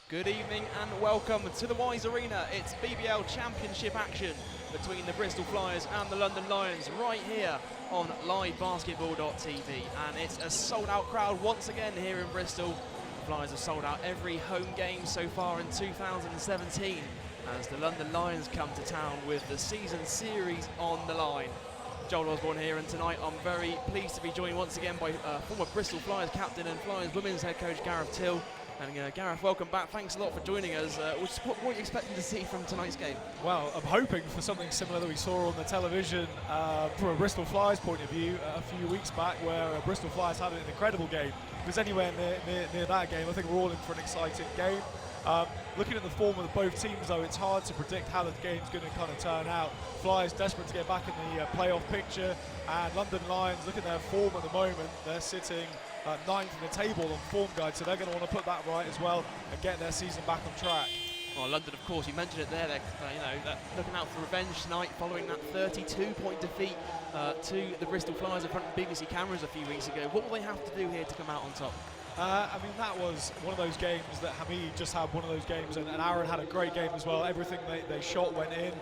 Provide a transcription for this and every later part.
Good evening and welcome to the Wise Arena. It's BBL Championship action between the Bristol Flyers and the London Lions right here on livebasketball.tv, and it's a sold-out crowd once again here in Bristol. The Flyers have sold out every home game so far in 2017 as the London Lions come to town with the season series on the line. Joel Osborne here, and tonight I'm very pleased to be joined once again by former Bristol Flyers captain and Flyers women's head coach Gareth Till. And Gareth, welcome back. Thanks a lot for joining us. What are you expecting to see from tonight's game? Well, I'm hoping for something similar that we saw on the television from a Bristol Flyers point of view a few weeks back, where Bristol Flyers had an incredible game. If there's anywhere near that game, I think we're all in for an exciting game. Looking at the form of both teams, though, it's hard to predict how the game's going to kind of turn out. Flyers desperate to get back in the playoff picture, and London Lions, look at their form at the moment. They're sitting ninth in the table on form guide, so they're going to want to put that right as well and get their season back on track. Well, London, of course, you mentioned it there. They're looking out for revenge tonight following that 32-point defeat to the Bristol Flyers in front of BBC cameras a few weeks ago. What will they have to do here to come out on top? I mean, that was one of those games that Hamid just had one of those games, and Aaron had a great game as well. Everything they shot went in.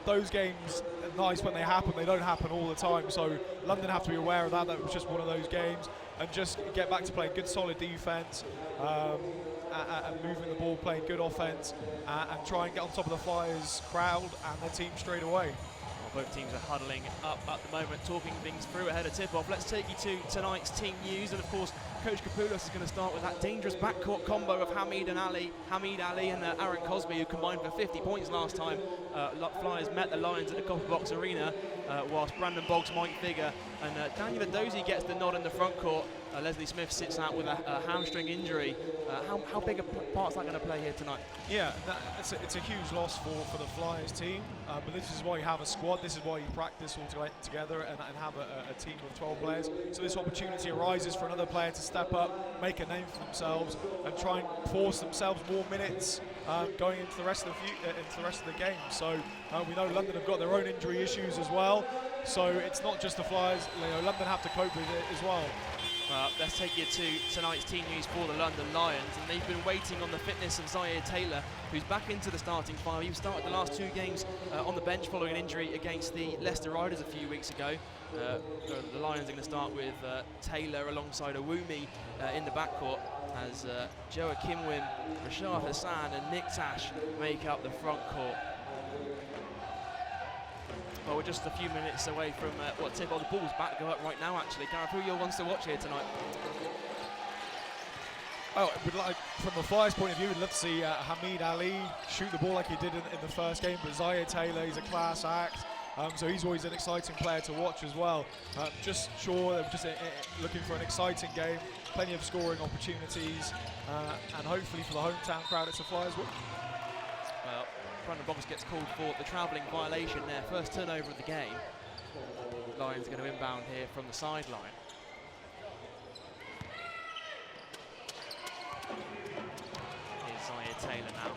Those games are nice when they happen. They don't happen all the time, so London have to be aware of that. That was just one of those games, and just get back to playing good, solid defence, and moving the ball, playing good offence, and try and get on top of the Flyers crowd and their team straight away. Both teams are huddling up at the moment, talking things through ahead of tip-off. Let's take you to tonight's team news, and of course, Coach Kapoulos is going to start with that dangerous backcourt combo of Hamid Ali and Aaron Cosby, who combined for 50 points last time. Flyers met the Lions at the Copper Box Arena, whilst Brandon Boggs, Mike Figure, and Daniel Adozie gets the nod in the front court. Leslie Smith sits out with a hamstring injury. How big a part's that going to play here tonight? Yeah, it's a huge loss for the Flyers team, but this is why you have a squad. This is why you practice all together and have a team of 12 players. So this opportunity arises for another player to step up, make a name for themselves, and try and force themselves more minutes going into the rest of the game. So we know London have got their own injury issues as well. So it's not just the Flyers. London have to cope with it as well. Well, let's take you to tonight's team news for the London Lions, and they've been waiting on the fitness of Zaire Taylor, who's back into the starting five. He started the last two games on the bench following an injury against the Leicester Riders a few weeks ago. The Lions are going to start with Taylor alongside Awumi in the backcourt, as Joa Kimwin, Rashad Hassan and Nick Tash make up the front court. Well, we're just a few minutes away from tip-off. The ball's back to go up right now, actually. Gareth, who are your ones to watch here tonight? Oh, we'd like, from the Flyers' point of view, we'd love to see Hamid Ali shoot the ball like he did in the first game, but Zaire Taylor, he's a class act, so he's always an exciting player to watch as well. Just looking for an exciting game, plenty of scoring opportunities, and hopefully for the hometown crowd, it's a Flyers win. Well, Brandon Boggs gets called for the travelling violation there, first turnover of the game. Lions going to inbound here from the sideline. Here's Zaire Taylor now,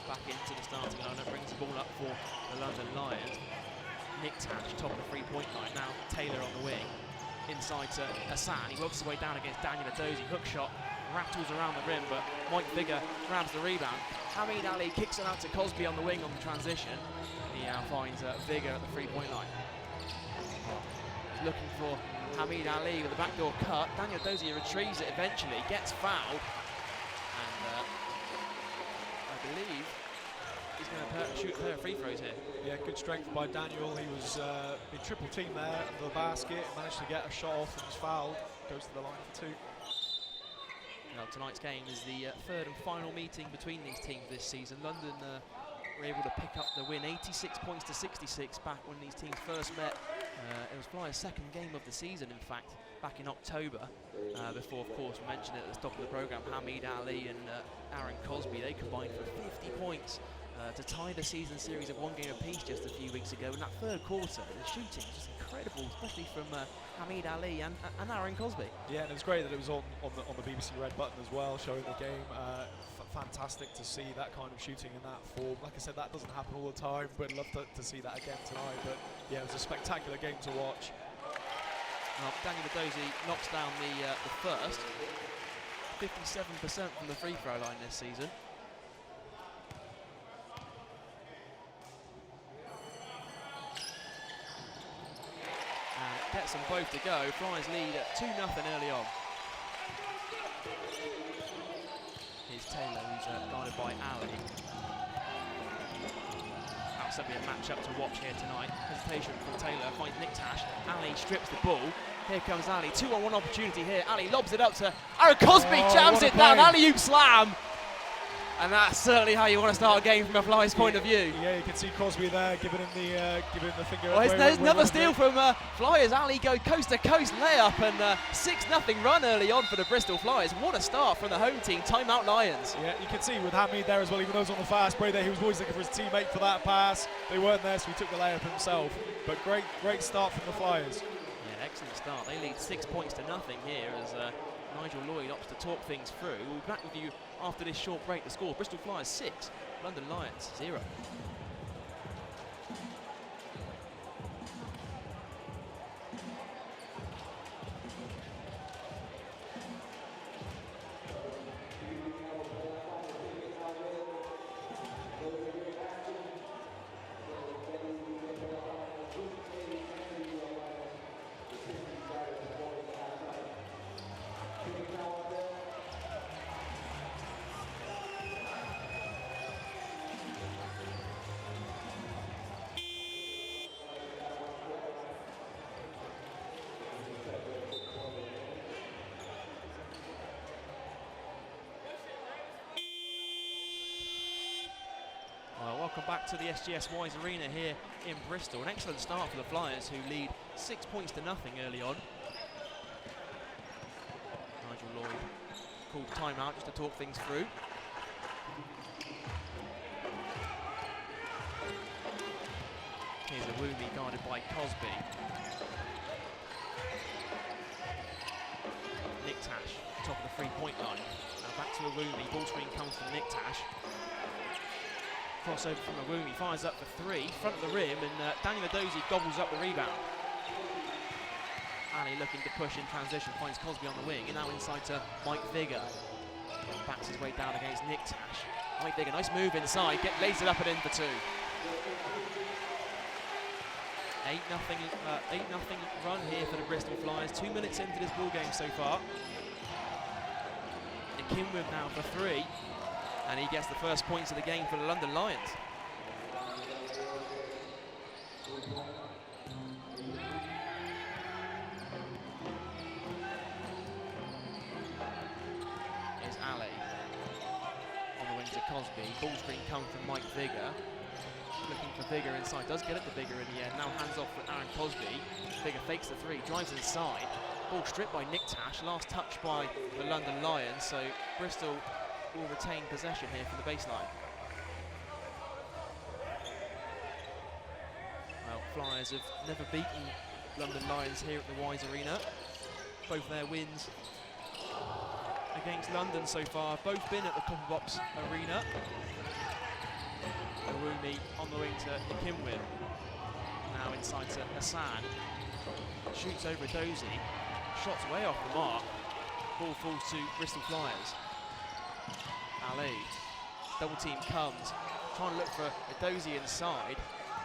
back into the starting lineup, brings the ball up for the London Lions. Nick Tash, top of the three-point line now, Taylor on the wing. Inside to Hassan, he works his way down against Daniel Adozie, hook shot, rattles around the rim, but Mike Figure grabs the rebound. Hamid Ali kicks it out to Cosby on the wing on the transition. He now finds Figure at the three-point line. He's looking for Hamid Ali with a backdoor cut. Daniel Adozie retrieves it eventually, gets fouled, and I believe he's going to shoot a pair of free throws here. Yeah, good strength by Daniel. He was in triple team there under the basket, managed to get a shot off and was fouled. Goes to the line for two. Now, tonight's game is the third and final meeting between these teams this season. London were able to pick up the win, 86 points to 66, back when these teams first met. It was Flyers' second game of the season, in fact, back in October. Before, of course, we mentioned it at the start of the programme, Hamid Ali and Aaron Cosby, they combined for 50 points to tie the season series of one game apiece just a few weeks ago. In that third quarter, the shooting was just incredible, especially from Hamid Ali and Aaron Cosby. Yeah, and it was great that it was on the BBC Red button as well, showing the game. Fantastic to see that kind of shooting in that form. Like I said, that doesn't happen all the time, but I'd love to see that again tonight. But yeah, it was a spectacular game to watch. Well, Daniel Adozie knocks down the first. 57% from the free throw line this season. gets them both to go. Flyers lead at 2-0 early on. Here's Taylor, who's guarded by Ali. That's going to be a match-up to watch here tonight. Hesitation from Taylor, finds Nick Tash. Ali strips the ball. Here comes Ali, 2-on-1 opportunity here. Ali lobs it up to Aaron Cosby, jams it down, alley-oop slam. And that's certainly how you want to start a game from a Flyers point of view. Yeah, you can see Cosby there giving him the finger. Well, there's another steal from Flyers. Ali go coast to coast layup and 6-0 run early on for the Bristol Flyers. What a start from the home team. Timeout Lions. Yeah, you can see with Hamid there as well, even though he was on the fast break there, he was always looking for his teammate for that pass. They weren't there, so he took the layup himself. But great start from the Flyers. Yeah, excellent start. They lead 6 points to nothing here as Nigel Lloyd opts to talk things through. We'll be back with you after this short break. The score, Bristol Flyers 6, London Lions 0. Welcome back to the SGS Wise Arena here in Bristol. An excellent start for the Flyers, who lead 6 points to nothing early on. Nigel Lloyd called timeout just to talk things through. Here's a Woomy guarded by Cosby. Nick Tash, top of the three-point line. Now back to a Woomy. Ball screen comes from Nick Tash. Crossover from Awumi, fires up for three, front of the rim, and Daniel Adozie gobbles up the rebound. Ali looking to push in transition, finds Cosby on the wing, and now inside to Mike Vigor. Backs his way down against Nick Tash. Mike Vigor, nice move inside, lays it up and in for two. 8-0 run here for the Bristol Flyers. 2 minutes into this ball game so far. And Kinwib now for three. And he gets the first points of the game for the London Lions. Here's Ali on the wing to Cosby. Ball screen comes from Mike Vigor. Looking for Vigor inside. Does get it to Vigor in the end. Now hands off for Aaron Cosby. Vigor fakes the three, drives inside. Ball stripped by Nick Tash. Last touch by the London Lions. So Bristol will retain possession here from the baseline. Well, Flyers have never beaten London Lions here at the Wise Arena. Both their wins against London so far have both been at the Copper Box Arena. Awumi on the wing to Kimwin. Now inside to Hassan. Shoots over Dozie. Shots way off the mark. Ball falls to Bristol Flyers. Ali, double team comes, trying to look for a Dozie inside,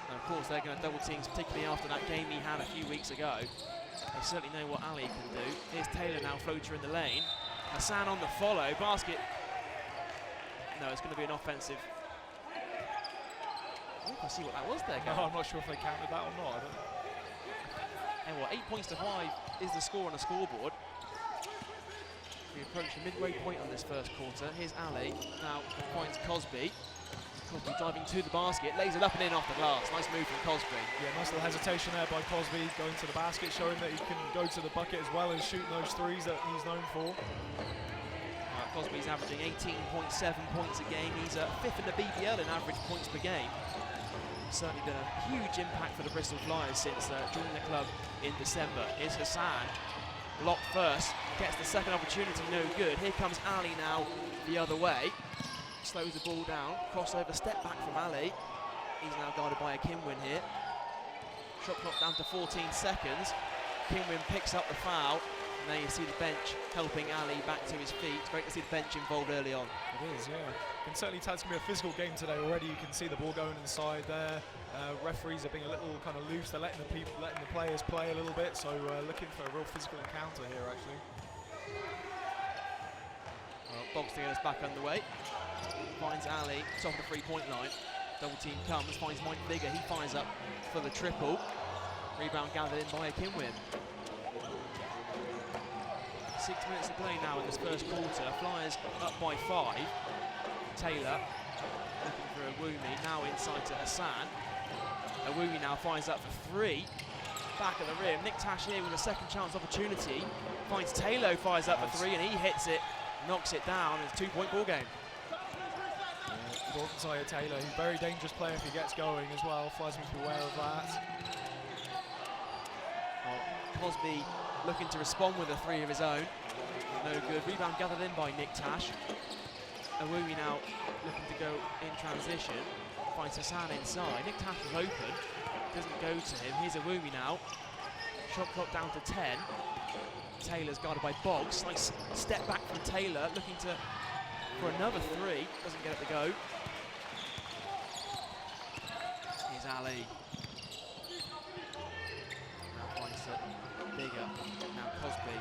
and of course they're going to double teams, particularly after that game he had a few weeks ago. They certainly know what Ali can do. Here's Taylor now, floater in the lane. Hassan on the follow, basket. No, it's going to be an offensive. Oh, I see what that was there, Gary. No, I'm not sure if they counted that or not. And what, 8 points to 5 is the score on the scoreboard. We approach the midway point on this first quarter. Here's Ali, now finds Cosby. Cosby diving to the basket, lays it up and in off the glass. Nice move from Cosby. Yeah, nice little hesitation there by Cosby, going to the basket, showing that he can go to the bucket as well as shooting those threes that he's known for. Cosby's averaging 18.7 points a game. He's fifth in the BBL in average points per game. Certainly been a huge impact for the Bristol Flyers since joining the club in December. Here's Hassan. Locked first, gets the second opportunity, no good. Here comes Ali now the other way. Slows the ball down, crossover, step back from Ali. He's now guarded by a Kinwin here. Shot clock down to 14 seconds. Kinwin picks up the foul. There you see the bench helping Ali back to his feet. It's great to see the bench involved early on. It is, yeah. Can certainly tell it's going to be a physical game today already. You can see the ball going inside there. Referees are being a little kind of loose. They're letting the players play a little bit. So looking for a real physical encounter here, actually. Well, Boggs to get us back underway. Finds Ali, top of the three-point line. Double team comes, finds Mike Bigger. He fires up for the triple. Rebound gathered in by Akinwin. 6 minutes to play now in this first quarter. Flyers up by 5. Taylor looking for Awumi, now inside to Hassan. Awumi now fires up for 3. Back at the rim. Nick Tash here with a second chance opportunity. Finds Taylor, fires up for 3, and he hits it, knocks it down. It's a 2-point ball game. Isaiah Taylor, he's a very dangerous player if he gets going as well. Flyers must be aware of that. Well, Cosby looking to respond with a 3 of his own. No good. Rebound gathered in by Nick Tash. Awumi now looking to go in transition. Finds Hassan inside. Nick Tash was open. Doesn't go to him. Here's Awumi now. Shot clock down to 10. Taylor's guarded by Boggs. Nice step back from Taylor. Looking for another 3. Doesn't get it to go. Here's Ali. Now finds it Bigger. Now Cosby.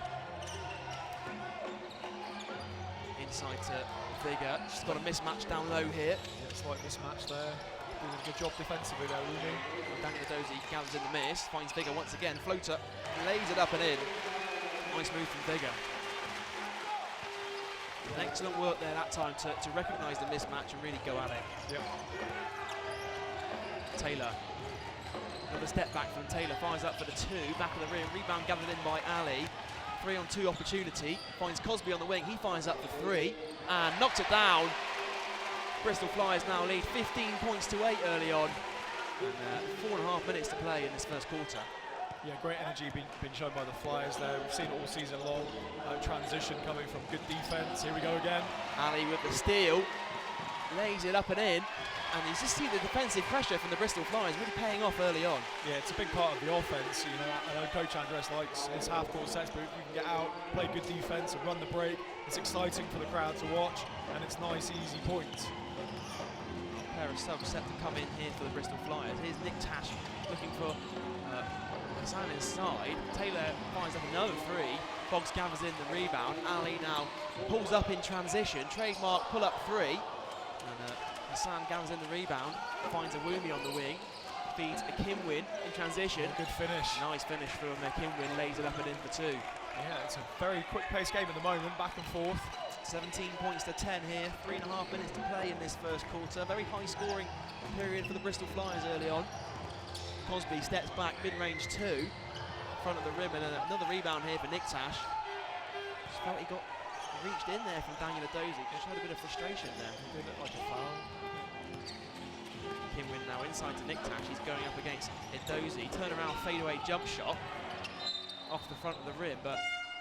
Inside to Bigger. She's got a mismatch down low here. Yeah, slight mismatch there. Doing a good job defensively there, Rooney. Daniel Dozy gathers in the miss. Finds Bigger once again. Floater. Lays it up and in. Nice move from Bigger. Excellent work there that time to recognise the mismatch and really go at it. Yep. Taylor. Another step back from Taylor. Fires up for the 2. Back of the rim. Rebound gathered in by Ali. 3-on-2 opportunity. Finds Cosby on the wing. He fires up for 3 and knocks it down. Bristol Flyers now lead 15 points to 8 early on. And 4.5 minutes to play in this first quarter. Yeah, great energy being shown by the Flyers there. We've seen it all season long. Transition coming from good defence. Here we go again. Ali with the steal. Lays it up and in. And you just see the defensive pressure from the Bristol Flyers really paying off early on. Yeah, it's a big part of the offence. You know, I know Coach Andres likes his half-court sets, but if we can get out, play good defence and run the break, it's exciting for the crowd to watch, and it's nice, easy points. A pair of subs set to come in here for the Bristol Flyers. Here's Nick Tash looking for Hassan inside. Taylor finds up another 3. Boggs gathers in the rebound. Ali now pulls up in transition. Trademark pull-up 3. And Hassan gathers in the rebound, finds Awumi on the wing, feeds Akinwin in transition. Good finish. Nice finish from Akinwin, lays it up and in for 2. Yeah, it's a very quick-paced game at the moment, back and forth. 17 points to 10 here, 3.5 minutes to play in this first quarter. Very high-scoring period for the Bristol Flyers early on. Cosby steps back, mid-range 2, front of the rim, and another rebound here for Nick Tash. Just felt he got reached in there from Daniel Dozy. Just showed a bit of frustration there. It did look like a foul. Kinwin now inside to Nick Tash. He's going up against Edozie. Turn around, fadeaway jump shot off the front of the rim, but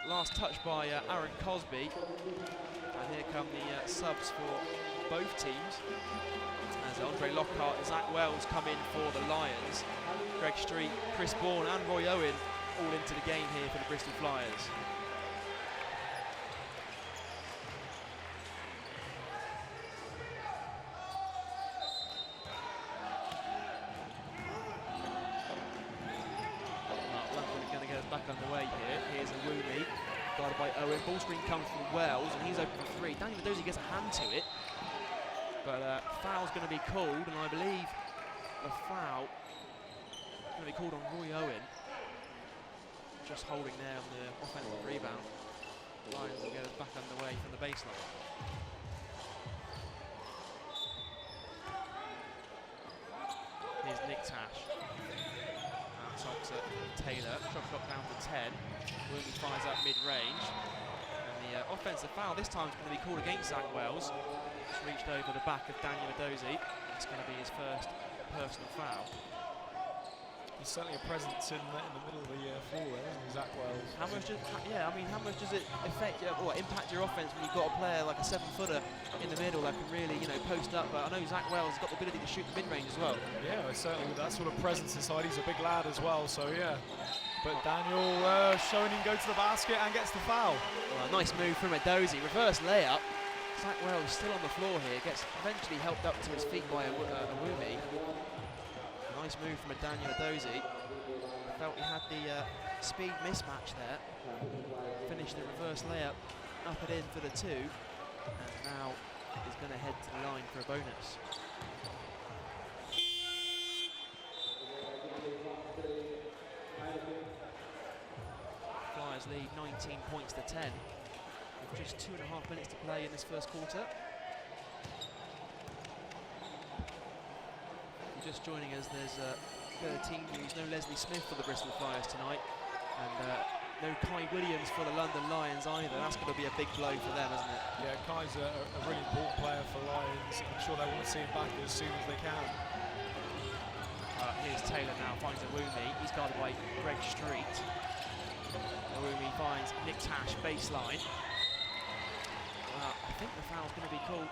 last touch by Aaron Cosby. And here come the subs for both teams. As Andre Lockhart and Zach Wells come in for the Lions. Greg Street, Chris Bourne and Roy Owen all into the game here for the Bristol Flyers. Back underway here. Here's Awumi, guarded by Owen. Ball screen comes from Wells, and he's open for 3. Daniel Dozy gets a hand to it, but foul's going to be called, and I believe the foul is going to be called on Roy Owen. Just holding there on the offensive rebound. The Lions will get us back underway from the baseline. Here's Nick Tash. Outside to Taylor, shot clock down to 10. Williams fires up mid-range. And the offensive foul this time is going to be called against Zach Wells. Just reached over the back of Daniel Dozy. It's going to be his first personal foul. He's certainly a presence in the middle of the floor there, isn't he, Zach Wells? How much does it affect or impact your offense when you've got a player like a 7-footer in the middle that can really, post up? But I know Zach Wells has got the ability to shoot the mid-range as well. Yeah, certainly with that sort of presence inside, he's a big lad as well. So yeah, but Daniel showing him go to the basket and gets the foul. Well, nice move from Edozie, reverse layup. Zach Wells still on the floor here, gets eventually helped up to his feet by Awumi. Nice move from Daniel Edozie. Felt he had the speed mismatch there. Finished the reverse layup, up and in for the 2, and now is going to head to the line for a bonus. Flyers lead 19 points to 10. With just 2.5 minutes to play in this first quarter. If you're just joining us, there's 13 news. No Leslie Smith for the Bristol Flyers tonight, and no Kai Williams for the London Lions either. That's going to be a big blow for them, isn't it? Yeah, Kai's a really important player for Lions. I'm sure they want to see him back as soon as they can. Here's Taylor now, finds Awumi. He's guarded by Greg Street. Awumi finds Nick Tash, baseline. I think the foul's going to be called.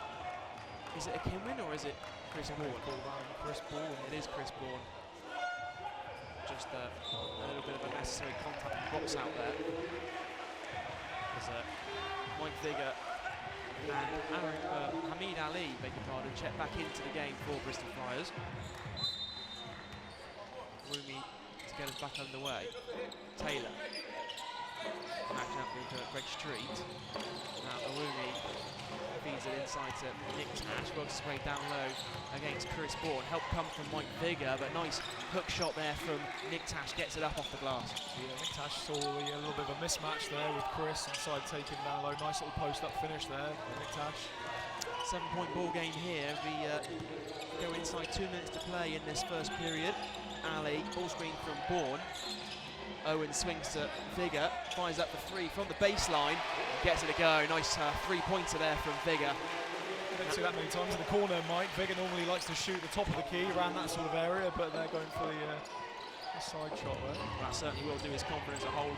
Is it a Kinwin or is it Chris Bourne? Chris Bourne. It is Chris Bourne. Just a little bit of unnecessary contact in the box out there. As Mike Vigor and Hamid Ali, beg your pardon, check back into the game for Bristol Flyers. Rumi to get us back underway. Taylor. Matching up with Greg Street. Now Awumi feeds it inside to Nick Tash, works his way down low against Chris Bourne. Help come from Mike Vigor, but nice hook shot there from Nick Tash, gets it up off the glass. Yeah, Nick Tash saw a little bit of a mismatch there with Chris inside taking down low. Nice little post-up finish there, Nick Tash. 7-point ball game here. We go inside 2 minutes to play in this first period. Ali, ball screen from Bourne. Owen swings to Vigor, fires up the 3 from the baseline, gets it to go. Nice 3-pointer there from Vigor. I don't see that many times in the corner, Mike. Vigor normally likes to shoot the top of the key around that sort of area, but they're going for the side shot there. That certainly will do his confidence a whole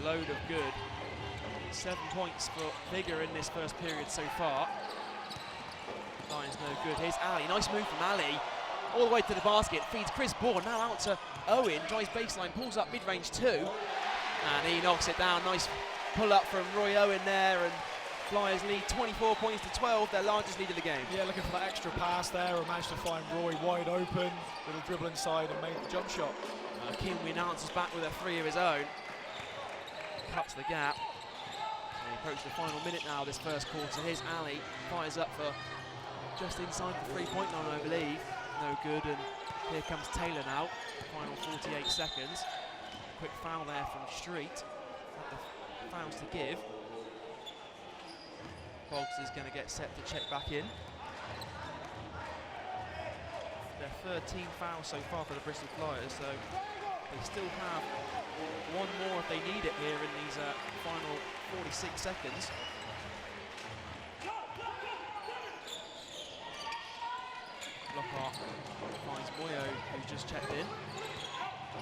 load of good. 7 points for Vigor in this first period so far. Lions no good. Here's Ali, nice move from Ali. All the way to the basket, feeds Chris Bourne, now out to Owen, drives baseline, pulls up mid-range 2, and he knocks it down. Nice pull-up from Roy Owen there, and Flyers lead 24 points to 12, their largest lead of the game. Yeah, looking for that extra pass there, and managed to find Roy wide open, little dribble inside and made the jump shot. Kinwin answers back with a 3 of his own, cuts the gap. And he approaches the final minute now, this first quarter. Here's Ali, fires up for just inside the 3-point line, I believe. No good, and here comes Taylor now. Final 48 seconds. Quick foul there from Street. Had the fouls to give. Boggs is going to get set to check back in. Their 13 fouls so far for the Bristol Flyers, so they still have one more if they need it here in these final 46 seconds. Lockhart finds Moyo, who's just checked in.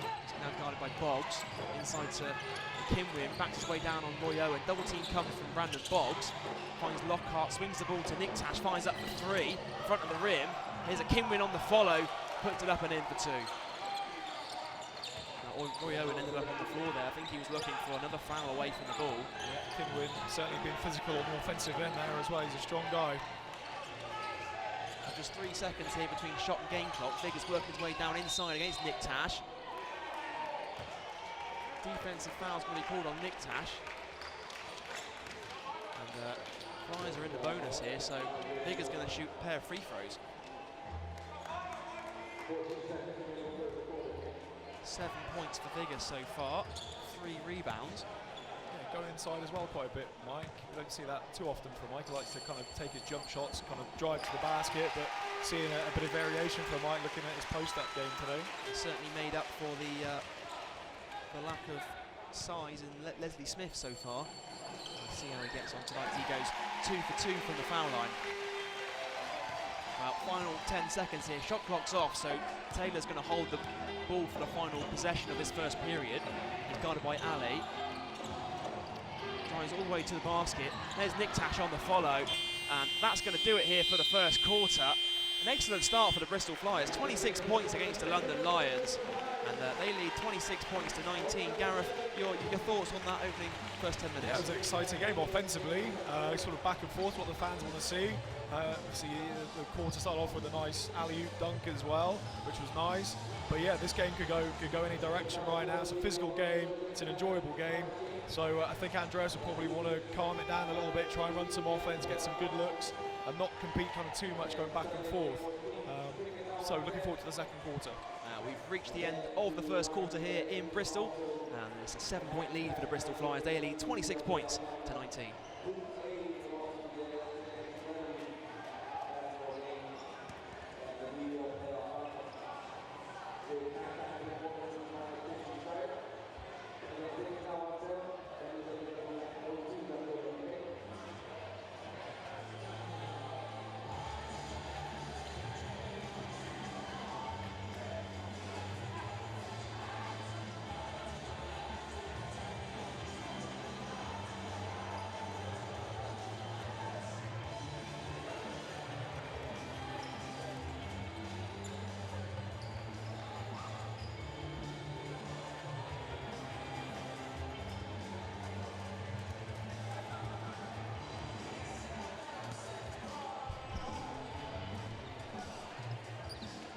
He's now guarded by Boggs. Inside to Kinwin, backs his way down on Moyo, and double team comes from Brandon Boggs. Finds Lockhart, swings the ball to Nick Tash, fires up for 3, in front of the rim. Here's a Kinwin on the follow, puts it up and in for 2. Now, Roy Owen ended up on the floor there. I think he was looking for another foul away from the ball. Yeah, Kinwin certainly been physical on the offensive end there as well. He's a strong guy. Just 3 seconds here between shot and game clock. Vigor's working his way down inside against Nick Tash. Defensive foul's going to be called on Nick Tash. And Flyers are in the bonus here, so Vigor's going to shoot a pair of free throws. 7 points for Vigor so far, 3 rebounds. Yeah, going inside as well quite a bit, Mike. We don't see that too often from Mike. He likes to kind of take his jump shots, kind of drive to the basket, but seeing a bit of variation from Mike looking at his post-up game today. He's certainly made up for the lack of size in Leslie Smith so far. Let's see how he gets on tonight. He goes 2 for 2 from the foul line. Well, final 10 seconds here. Shot clock's off, so Taylor's going to hold the ball for the final possession of this first period. He's guarded by Ali. Drives all the way to the basket. There's Nick Tash on the follow, and that's going to do it here for the first quarter. An excellent start for the Bristol Flyers, 26 points against the London Lions, and they lead 26 points to 19. Gareth, your thoughts on that opening first 10 minutes? Yeah, it was an exciting game offensively, sort of back and forth, what the fans want to see. Obviously, the quarter started off with a nice alley-oop dunk as well, which was nice. But yeah, this game could go any direction right now. It's a physical game, it's an enjoyable game. So I think Andreas will probably want to calm it down a little bit, try and run some offense, get some good looks, and not compete kind of too much going back and forth. So looking forward to the second quarter. We've reached the end of the first quarter here in Bristol, and it's a 7-point lead for the Bristol Flyers. They lead 26 points to 19.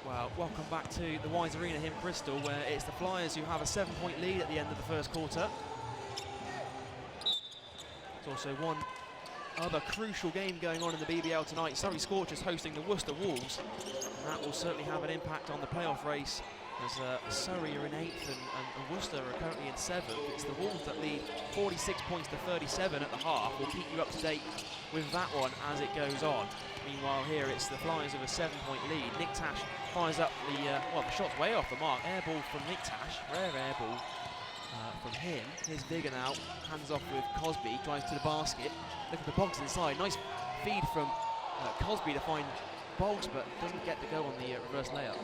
Well, welcome back to the Wise Arena here in Bristol, where it's the Flyers who have a 7-point lead at the end of the first quarter. There's also one other crucial game going on in the BBL tonight. Surrey Scorchers hosting the Worcester Wolves, and that will certainly have an impact on the playoff race, as Surrey are in 8th and Worcester are currently in 7th. It's the Wolves that lead 46 points to 37 at the half. We'll keep you up to date with that one as it goes on. Meanwhile, here it's the Flyers with a 7-point lead. Nick Tash fires up the shot's way off the mark. Air ball from Nick Tash, rare air ball from him. Here's Vigor now, hands off with Cosby, drives to the basket. Look at the Boggs inside, nice feed from Cosby to find Boggs, but doesn't get to go on the reverse layup.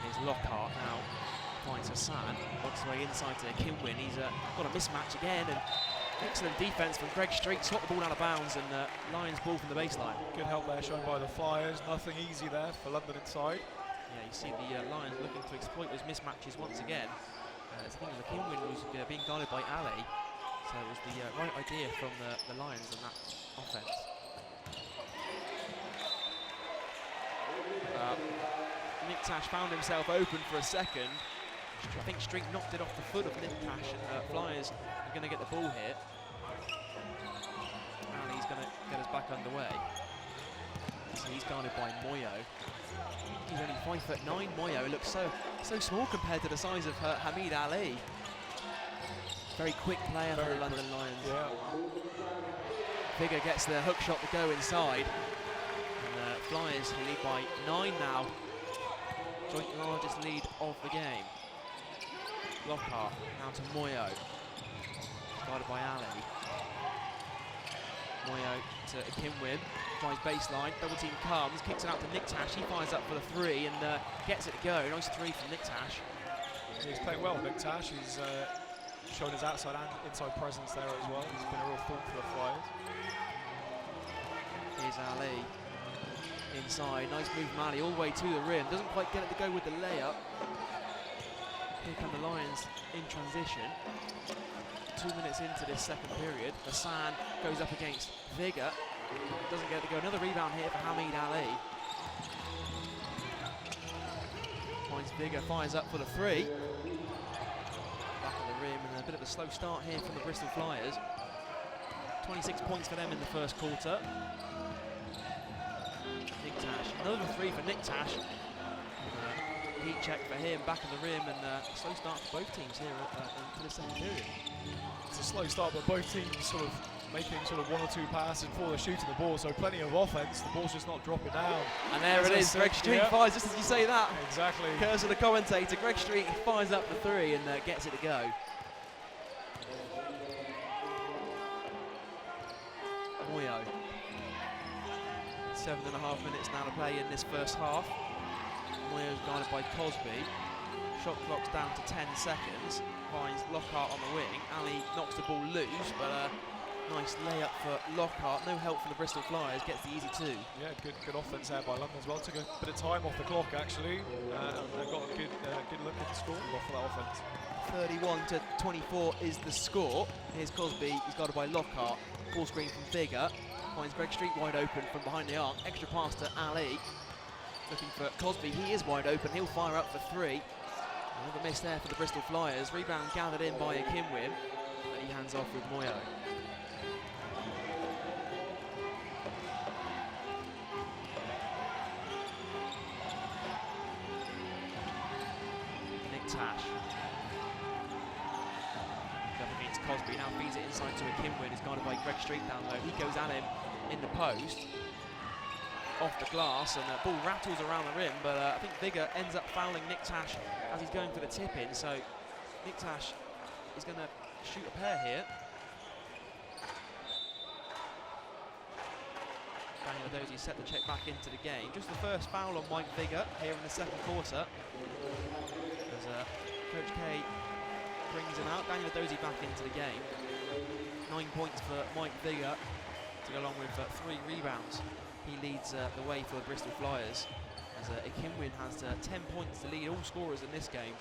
Here's Lockhart now, finds Hassan, works his way inside to Kinwin. He's got a mismatch again, and excellent defense from Greg Street, swapped the ball out of bounds, and Lions ball from the baseline. Good help there shown by the Flyers. Nothing easy there for London inside. Yeah, you see the Lions looking to exploit those mismatches once again. I think the Kinwin was being guarded by Ali, so it was the right idea from the Lions in that offense. Nick Tash found himself open for a second. I think Street knocked it off the foot of Nick Tash, and Flyers are going to get the ball here. And he's going to get us back underway. So he's guarded by Moyo. He's only 5'9". Moyo looks so small compared to the size of Hamid Ali. Very quick player for the London Lions. Yeah. Vigor gets the hook shot to go inside. And Flyers lead by 9 now. Joint largest lead of the game. Lockhart now to Moyo, guarded by Ali. Moyo to Kinwin, drives baseline, double team comes, kicks it out to Nick Tash. He fires up for the 3 and gets it to go. Nice 3 from Nick Tash. He's playing well, Nick Tash. He's shown his outside and inside presence there as well. He's been a real thought for the Flyers. Here's Ali inside, nice move from Ali all the way to the rim. Doesn't quite get it to go with the layup. Here come the Lions in transition. 2 minutes into this second period. Hassan goes up against Vigor. Doesn't get to go. Another rebound here for Hamid Ali. Finds Vigor, fires up for the 3. Back of the rim, and a bit of a slow start here from the Bristol Flyers. 26 points for them in the first quarter. Nick Tash, another 3 for Nick Tash. Heat check for him, back of the rim, and slow start for both teams here into the second period. It's a slow start, but both teams sort of making sort of 1 or 2 passes before they're shooting the ball, so plenty of offense. The ball's just not dropping down. And there it is, Greg Street fires just as you say that. Exactly. Curse of the commentator, Greg Street fires up the 3 and gets it to go. Moyo. 7.5 minutes now to play in this first half. Moyo's guarded by Cosby. Shot clock's down to 10 seconds. Finds Lockhart on the wing. Ali knocks the ball loose, but Nice layup for Lockhart. No help from the Bristol Flyers. Gets the easy 2. Yeah, good offence there by London as well. Took a bit of time off the clock actually, and got a good look at the score off for that offence. 31-24 is the score. Here's Cosby. He's guarded by Lockhart. Ball screen from Bigger. Finds Greg Street wide open from behind the arc. Extra pass to Ali. Looking for Cosby. He is wide open. He'll fire up for 3. Another miss there for the Bristol Flyers. Rebound gathered in by Akinwin, but he hands off with Moyo. Nick Tash. Up against Cosby. Now feeds it inside to Akinwin. He's guarded by Greg Street down low. He goes at him in the post. Off the glass, and the ball rattles around the rim, but I think Bigger ends up fouling Nick Tash as he's going for the tip-in, so Nick Tash is going to shoot a pair here. Daniel Adozie set the check back into the game. Just the first foul on Mike Bigger here in the second quarter. As Coach K brings him out, Daniel Adozie back into the game. 9 points for Mike Bigger to go along with 3 rebounds. He leads the way for the Bristol Flyers, as Akinwin has 10 points to lead all scorers in this game.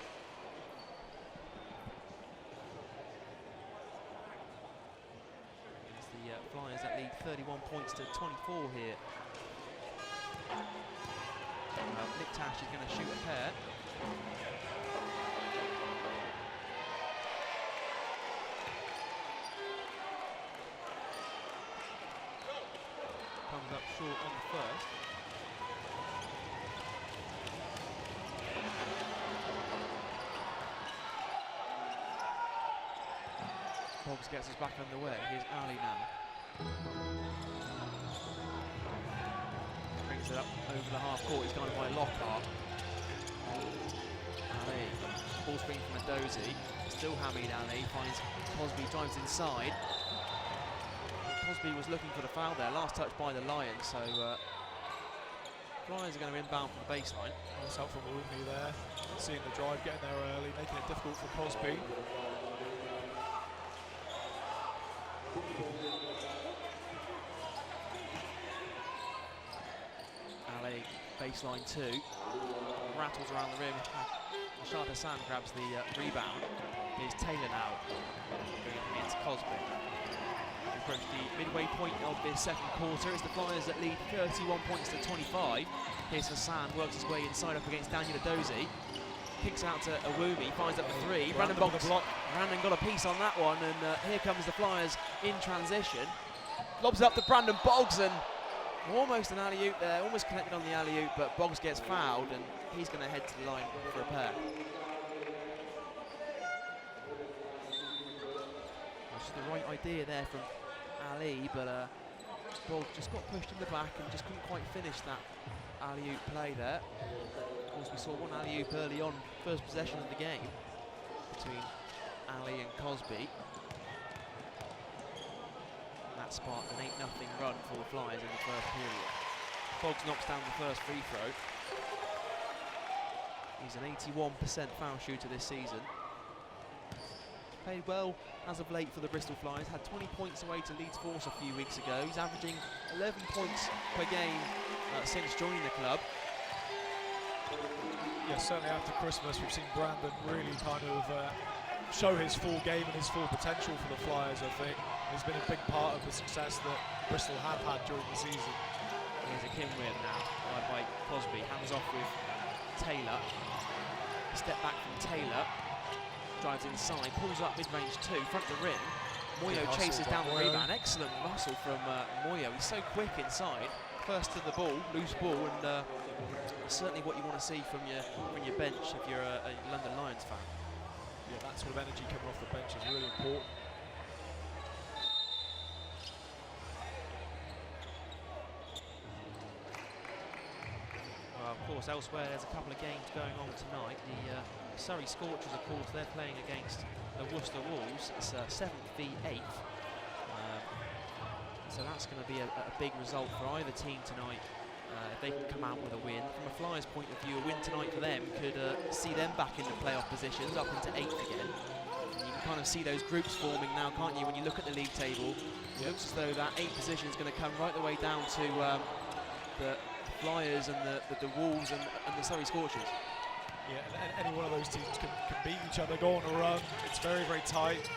It's the Flyers that lead 31 points to 24 here. Nick Tash is going to shoot a pair. Comes up short on the first. Boggs gets us back underway. Here's Ali now. Brings it up over the half court. He's guarded by Lockhart. Ali. Ball screen from Adozie. Still Hamid Ali. Finds Cosby, drives inside. Cosby was looking for the foul there, last touch by the Lions, so Flyers are going to inbound from the baseline. Nice help from Woodley there, seeing the drive, getting there early, making it difficult for Cosby. Ali, baseline 2, rattles around the rim. Rashad Hassan grabs the rebound. Here's Taylor now, going up against Cosby. Approach the midway point of this second quarter. It's the Flyers that lead 31 points to 25. Here's Hassan, works his way inside up against Daniel Adozie. Kicks out to Awumi, finds up for 3. Brandon Boggs, Brandon got a piece on that one, and here comes the Flyers in transition. Lobs it up to Brandon Boggs, and almost an alley-oop there, almost connected on the alley-oop, but Boggs gets fouled, and he's going to head to the line for a pair. That's just the right idea there from Ali, but Boggs just got pushed in the back and just couldn't quite finish that alley-oop play there. Of course, we saw one alley-oop early on, first possession of the game, between Ali and Cosby. And that sparked an 8-0 run for the Flyers in the first period. Boggs knocks down the first free throw. He's an 81% foul shooter this season. Played well as of late for the Bristol Flyers, had 20 points away to Leeds Force a few weeks ago. He's averaging 11 points per game since joining the club. Yeah, certainly after Christmas we've seen Brandon really kind of show his full game and his full potential for the Flyers, I think. He's been a big part of the success that Bristol have had during the season. Here's Akinwin now, by Cosby, hands off with Taylor. Step back from Taylor. Drives inside, pulls up mid-range 2, front of the rim. Moyo chases down the rebound. Excellent muscle from Moyo. He's so quick inside. First to the ball, loose ball, and certainly what you want to see from your bench if you're a London Lions fan. Yeah, that sort of energy coming off the bench is really important. Well, of course, elsewhere there's a couple of games going on tonight. The Surrey Scorchers, of course, they're playing against the Worcester Wolves. It's 7th v 8th. So that's going to be a big result for either team tonight if they can come out with a win. From a Flyers point of view, a win tonight for them could see them back into playoff positions, up into 8th again. And you can kind of see those groups forming now, can't you? When you look at the league table, it looks as though that 8th position is going to come right the way down to the Flyers and the Wolves and the Surrey Scorchers. Yeah, and any one of those teams can beat each other, go on a run. It's very, very tight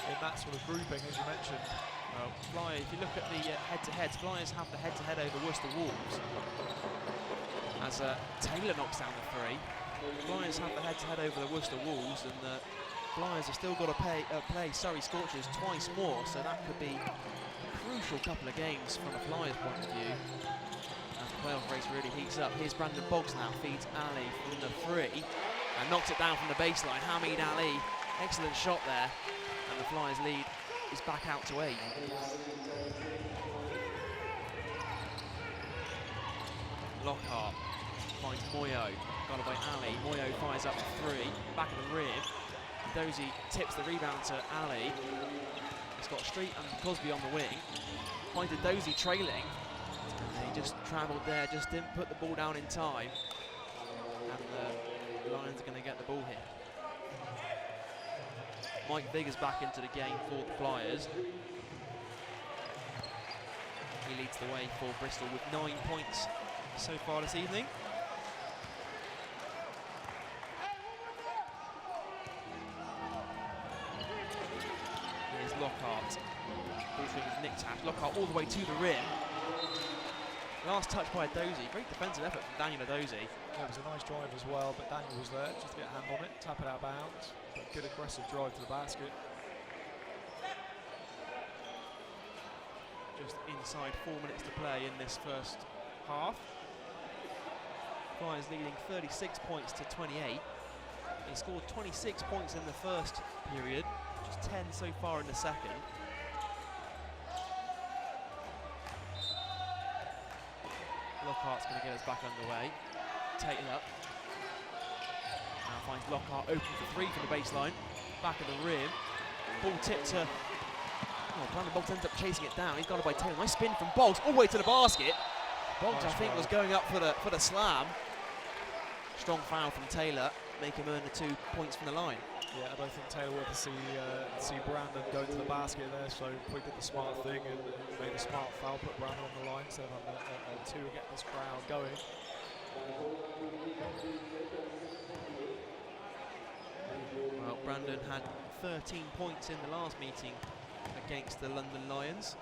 in that sort of grouping, as you mentioned. Well, Flyers, if you look at the head-to-heaads, Flyers have the head-to-head over Worcester Wolves. As Taylor knocks down the 3. Flyers have the head-to-head over the Worcester Wolves, and the Flyers have still got to play Surrey Scorchers twice more, so that could be a crucial couple of games from a Flyers point of view. As the playoff race really heats up. Here's Brandon Boggs now, feeds Ali from the 3, and knocks it down from the baseline. Hamid Ali, excellent shot there, and the Flyers lead is back out to 8. Lockhart finds Moyo, got it by Ali. Moyo fires up 3, back of the rim. Dozy tips the rebound to Ali. He's got Street and Cosby on the wing. Finds Dozy trailing. And he just travelled there, just didn't put the ball down in time. And the Lions are going to get the ball here. Mike Biggers back into the game for the Flyers. He leads the way for Bristol with 9 points so far this evening. Here's Lockhart. Ball swing with Nick Tash. Lockhart all the way to the rim. Last touch by Dozy. Great defensive effort from Daniel Dozy. It was a nice drive as well, but Daniel was there just to get a hand on it, tap it out of bounds. But good aggressive drive to the basket. Just inside 4 minutes to play in this first half. Flyers leading 36 points to 28. They scored 26 points in the first period, just 10 so far in the second. Lockhart's going to get us back underway. Taylor now finds Lockhart open for 3 from the baseline. Back of the rim. Ball tipped to... Oh, Brandon Boggs ends up chasing it down. He's got it by Taylor. Nice spin from Boggs all the way to the basket. Boggs, nice, I think, was going up for the slam. Strong foul from Taylor, make him earn the 2 points from the line. Yeah, I don't think Taylor wanted to see Brandon go to the basket there, so we did the smart thing and made a smart foul, put Brandon on the line, so having a 2 and get this crowd going. Well, Brandon had 13 points in the last meeting against the London Lions.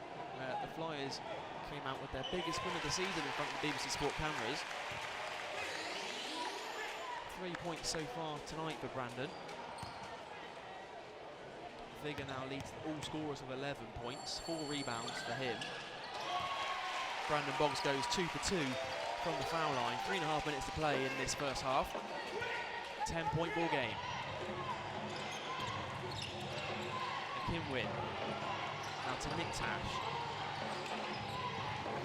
The Flyers came out with their biggest win of the season in front of the BBC Sport cameras. 3 points so far tonight for Brandon. Vigor now leads all scorers of 11 points, 4 rebounds for him. Brandon Boggs goes 2 for 2 from the foul line. 3.5 minutes to play in this first half. 10-point ball game. Kimwin. Now to Nick Tash.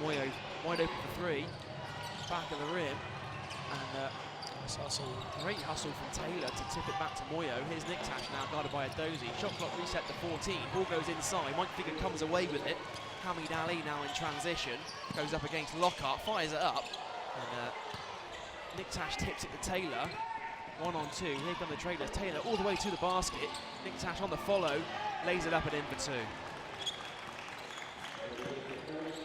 Moyo wide open for 3. Back of the rim. And hustle. Great hustle from Taylor to tip it back to Moyo. Here's Nick Tash now guarded by Dozy. Shot clock reset to 14. Ball goes inside. Mike Figure comes away with it. Hamid Ali now in transition. Goes up against Lockhart. Fires it up. And Nick Tash tips it to Taylor. 1-on-2. Here come the Trailers. Taylor all the way to the basket. Nick Tash on the follow. Lays it up and in for 2.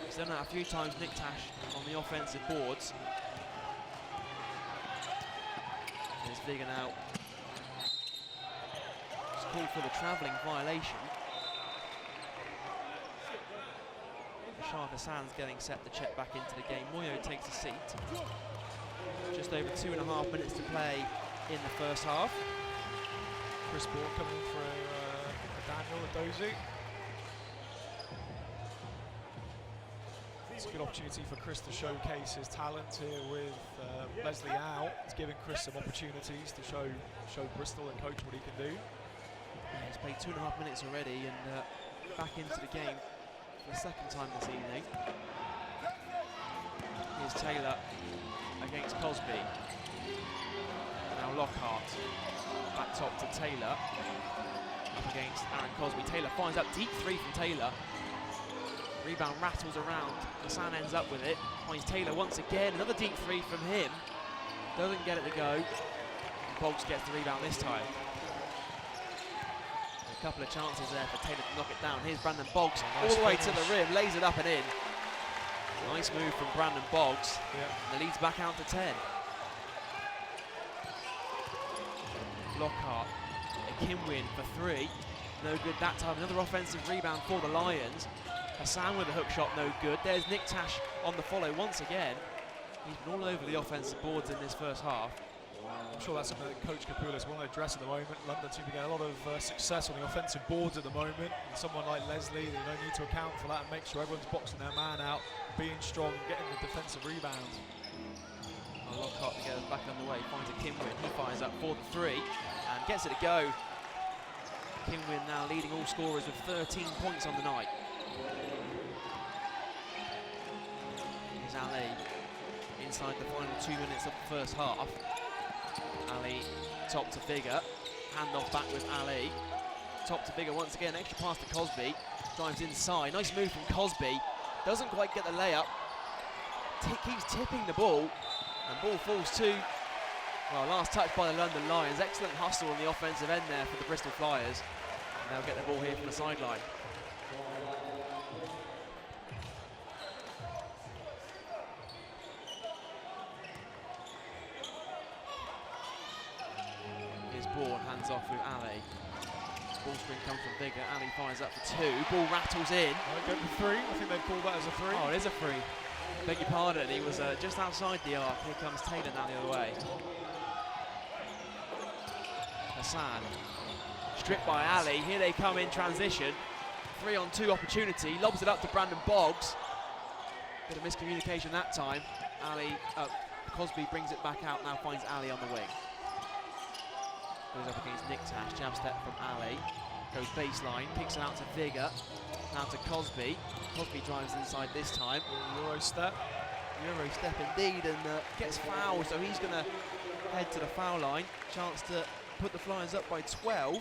He's done that a few times, Nick Tash, on the offensive boards. There's Vigor now. It's called for the travelling violation. Shaka Sands getting set to check back into the game. Moyo takes a seat. Just over 2.5 minutes to play in the first half. Chris Ball coming for Daniel and Dozy. It's a good opportunity for Chris to showcase his talent here with Leslie out. It's giving Chris some opportunities to show Bristol and coach what he can do. Yeah, he's played 2.5 minutes already and back into the game for the second time this evening. Here's Taylor against Cosby. Now Lockhart back top to Taylor. Up against Aaron Cosby. Taylor finds out deep 3 from Taylor. Rebound rattles around. Hassan ends up with it. Finds Taylor once again. Another deep 3 from him. Doesn't get it to go. And Boggs gets the rebound this time. a couple of chances there for Taylor to knock it down. Here's Brandon Boggs, nice all the way finish. to the rim, lays it up and in. Nice move from Brandon Boggs. Yeah. The lead's back out to 10. Lockhart, a Kimwin for 3. No good that time. Another offensive rebound for the Lions. Hassan with a hook shot, no good. There's Nick Tash on the follow once again. He's been all over the offensive boards in this first half. I'm sure that's something that Coach Kapulis want to address at the moment. London seem to get a lot of success on the offensive boards at the moment. And someone like Leslie, they don't need to account for that and make sure everyone's boxing their man out, being strong, getting the defensive rebounds. Lockhart to get us back underway, finds a Kimwin. He fires up for the 3 and gets it to go. Kimwin now leading all scorers with 13 points on the night. Here's Ali inside the final 2 minutes of the first half. Ali top to Bigger, hand off back with Ali. Top to Bigger once again, extra pass to Cosby, drives inside, nice move from Cosby, doesn't quite get the layup, keeps tipping the ball, and ball falls to, well, last touch by the London Lions. Excellent hustle on the offensive end there for the Bristol Flyers. And they'll get the ball here from the sideline. Here's Bourne, hands off with Ali. Ball screen comes from Bigger. Ali fires up for 2. Ball rattles in. Go for 3. I think they've called that as a 3. Oh, it is a 3. Beg your pardon, he was just outside the arc. Here comes Taylor now the other way. Hassan, stripped by Ali. Here they come in transition. 3-on-2 opportunity, lobs it up to Brandon Boggs. Bit of miscommunication that time. Cosby brings it back out, now finds Ali on the wing. Goes up against Nick Tash, jab step from Ali. Goes baseline, picks it out to Vigor. Now to Cosby. Cosby drives inside this time. Euro step. Euro step indeed, and gets fouled, so he's going to head to the foul line. Chance to put the Flyers up by 12.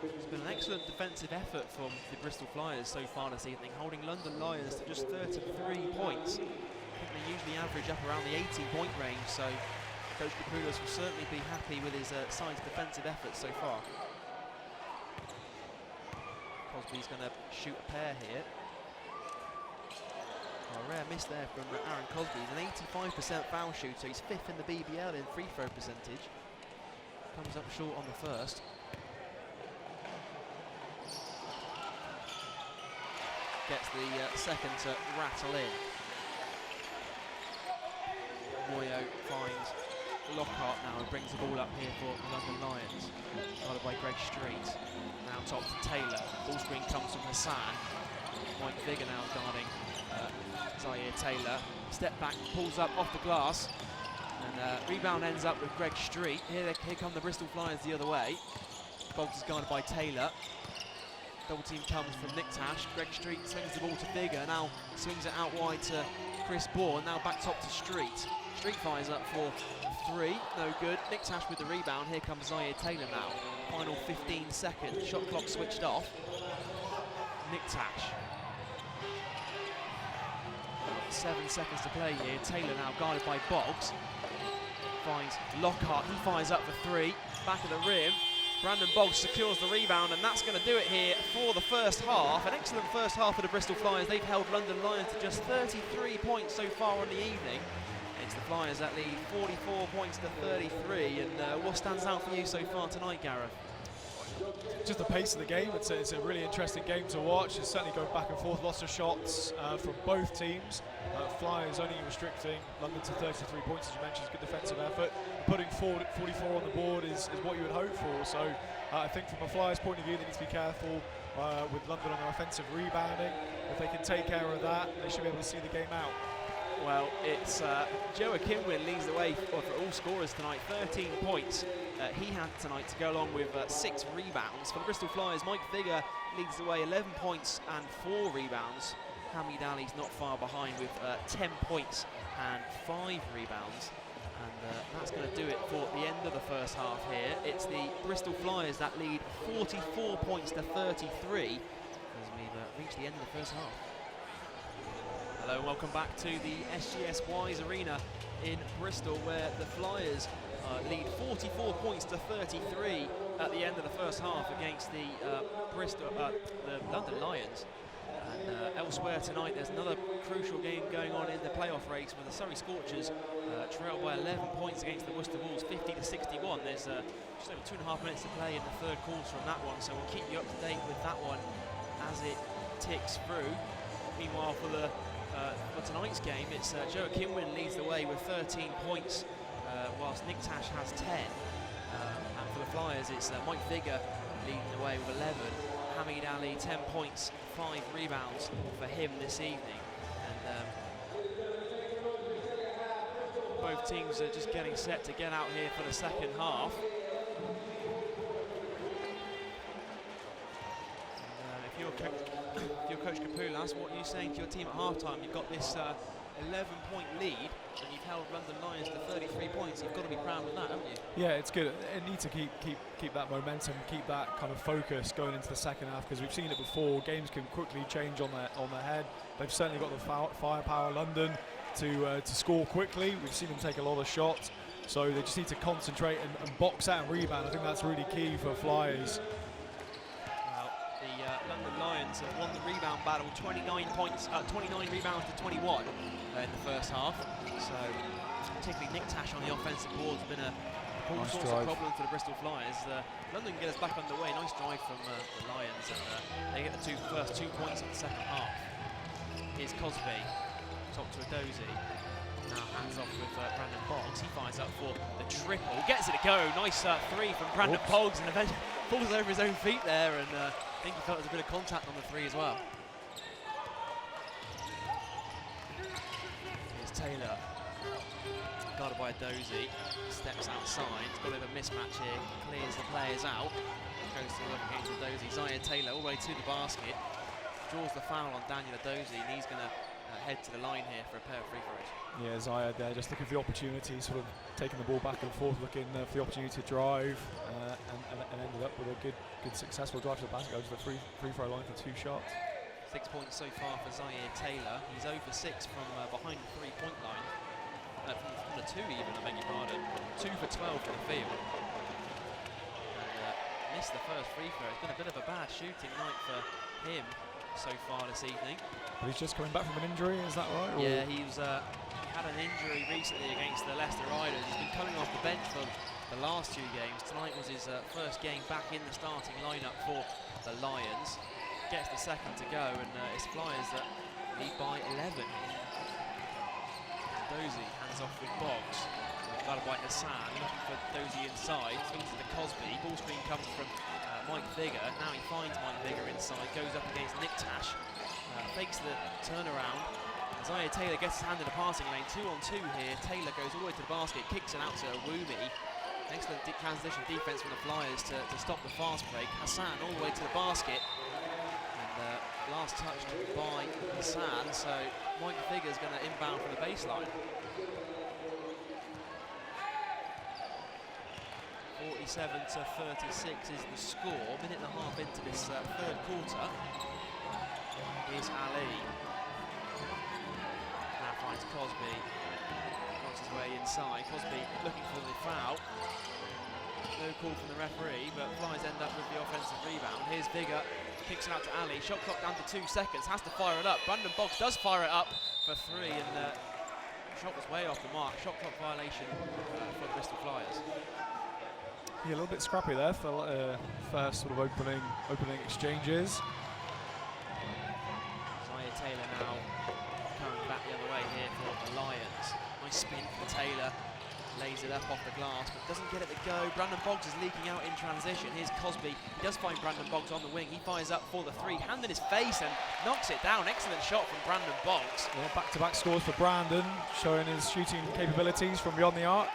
It's been an excellent defensive effort from the Bristol Flyers so far this evening, holding London Lions to just 33 points. I think they usually average up around the 18-point range, so Coach Kapulis will certainly be happy with his side's defensive efforts so far. Cosby's going to shoot a pair here. A rare miss there from Aaron Cosby. He's an 85% foul shooter. He's 5th in the BBL in free throw percentage. Comes up short on the first. Gets the second to rattle in. Moyo finds Lockhart now and brings the ball up here for the London Lions. Guarded by Greg Street. Now top to Taylor. Ball screen comes from Hassan. Mike Vigor now guarding Zaire Taylor. Step back, pulls up off the glass. And rebound ends up with Greg Street. Here come the Bristol Flyers the other way. Boggs is guarded by Taylor. Double team comes from Nick Tash. Greg Street swings the ball to Vigor. Now swings it out wide to Chris Bourne. Now back top to Street. Street fires up for 3, no good. Nick Tash with the rebound. Here comes Zaire Taylor now. Final 15 seconds. Shot clock switched off. Nick Tash. 7 seconds to play here. Taylor now guarded by Boggs. Finds Lockhart. He fires up for 3. Back of the rim. Brandon Boggs secures the rebound, and that's going to do it here for the first half. An excellent first half for the Bristol Flyers. They've held London Lions to just 33 points so far on the evening. It's the Flyers that lead 44 points to 33. And what stands out for you so far tonight, Gareth? Just the pace of the game. It's a really interesting game to watch. It's certainly going back and forth. Lots of shots from both teams. Flyers only restricting London to 33 points, as you mentioned. Good defensive effort. Putting 44 on the board is what you would hope for. So I think from a Flyers point of view, they need to be careful with London on their offensive rebounding. If they can take care of that, they should be able to see the game out. Well, it's Joe Kimwin leads the way for all scorers tonight. 13 points he had tonight to go along with 6 rebounds. For the Bristol Flyers, Mike Vigor leads the way, 11 points and 4 rebounds. Hamid Ali's not far behind with 10 points and 5 rebounds. And that's going to do it for the end of the first half here. It's the Bristol Flyers that lead 44 points to 33 as we've reached the end of the first half. Hello and welcome back to the SGS Wise Arena in Bristol, where the Flyers lead 44 points to 33 at the end of the first half against the the London Lions. And elsewhere tonight, there's another crucial game going on in the playoff race where the Surrey Scorchers trail by 11 points against the Worcester Wolves, 50-61. There's just over 2.5 minutes to play in the third quarter on that one, so we'll keep you up to date with that one as it ticks through. Meanwhile, for tonight's game, it's Joe Kinwin leads the way with 13 points, whilst Nick Tash has 10. And for the Flyers, it's Mike Vigor leading the way with 11. Hamid Ali, 10 points, 5 rebounds for him this evening. And both teams are just getting set to get out here for the second half. And if you're Coach Kapulas, what are you saying to your team at halftime? You've got this 11-point lead, and you've held London Lions to 33 points. You've got to be proud of that, haven't you? Yeah, it's good. It needs to keep that momentum, keep that kind of focus going into the second half, because we've seen it before. Games can quickly change on their head. They've certainly got the firepower, London, to score quickly. We've seen them take a lot of shots, so they just need to concentrate and box out and rebound. I think that's really key for Flyers. Well, the London Lions have won the rebound battle, 29 rebounds to 21 in the first half. So particularly Nick Tash on the offensive board has been all sorts of problems for the Bristol Flyers. London get us back underway. Nice drive from the Lions, and they get the first 2 points of the second half. Here's Cosby, top to Adozi. Now hands off with Brandon Boggs. He fires up for the triple, gets it to go. Nice three from Brandon Boggs, and eventually falls over his own feet there, and I think he felt there was a bit of contact on the three as well. Here's Taylor, guarded by Adozi, steps outside. He's got a bit of a mismatch here, clears the players out, goes to work against Adozi. Zaya Taylor all the way to the basket, draws the foul on Daniel Adozi, and he's going to head to the line here for a pair of free throws. Yeah, Zaya there just looking for the opportunity, sort of taking the ball back and forth, looking for the opportunity to drive, and ended up with a good successful drive to the basket, goes to the free throw line for 2 shots. 6 points so far for Zaire Taylor. He's over 6 from behind the 3-point line. From the 2 even, I beg your pardon. 2 for 12 for the field. And missed the first free throw. It's been a bit of a bad shooting night for him so far this evening. But he's just coming back from an injury, is that right? Or? Yeah, he had an injury recently against the Leicester Riders. He's been coming off the bench for the last 2 games. Tonight was his first game back in the starting lineup for the Lions. Gets the second to go, and it's Flyers that lead by 11. Dozy hands off with Boggs. Guarded by Hassan, looking for Dozy inside, swings it to Cosby. Ball screen comes from Mike Vigor. Now he finds Mike Vigor inside, goes up against Nick Tash, fakes the turnaround. Zaire Taylor gets his hand in the passing lane, 2-on-2 here. Taylor goes all the way to the basket, kicks it out to Wumi. Excellent transition defense from the Flyers to stop the fast break. Hassan all the way to the basket. And last touched by Hassan, so Mike Vigor's going to inbound from the baseline. 47-36 is the score. Minute and a half into this third quarter. Here's Ali. Now finds Cosby. Works his way inside. Cosby looking for the foul. No call from the referee, but Flyers end up with the offensive rebound. Here's Vigor. Kicks it out to Ali. Shot clock down to 2 seconds. Has to fire it up. Brandon Boggs does fire it up for 3, and shot was way off the mark. Shot clock violation for the Bristol Flyers. Yeah, a little bit scrappy there for first sort of opening exchanges. Zaire Taylor now coming back the other way here for the Lions. Nice spin for Taylor. Lays it up off the glass, but doesn't get it to go. Brandon Boggs is leaking out in transition. Here's Cosby. He does find Brandon Boggs on the wing. He fires up for the 3, hand in his face, and knocks it down. Excellent shot from Brandon Boggs. Yeah, back-to-back scores for Brandon, showing his shooting capabilities from beyond the arc.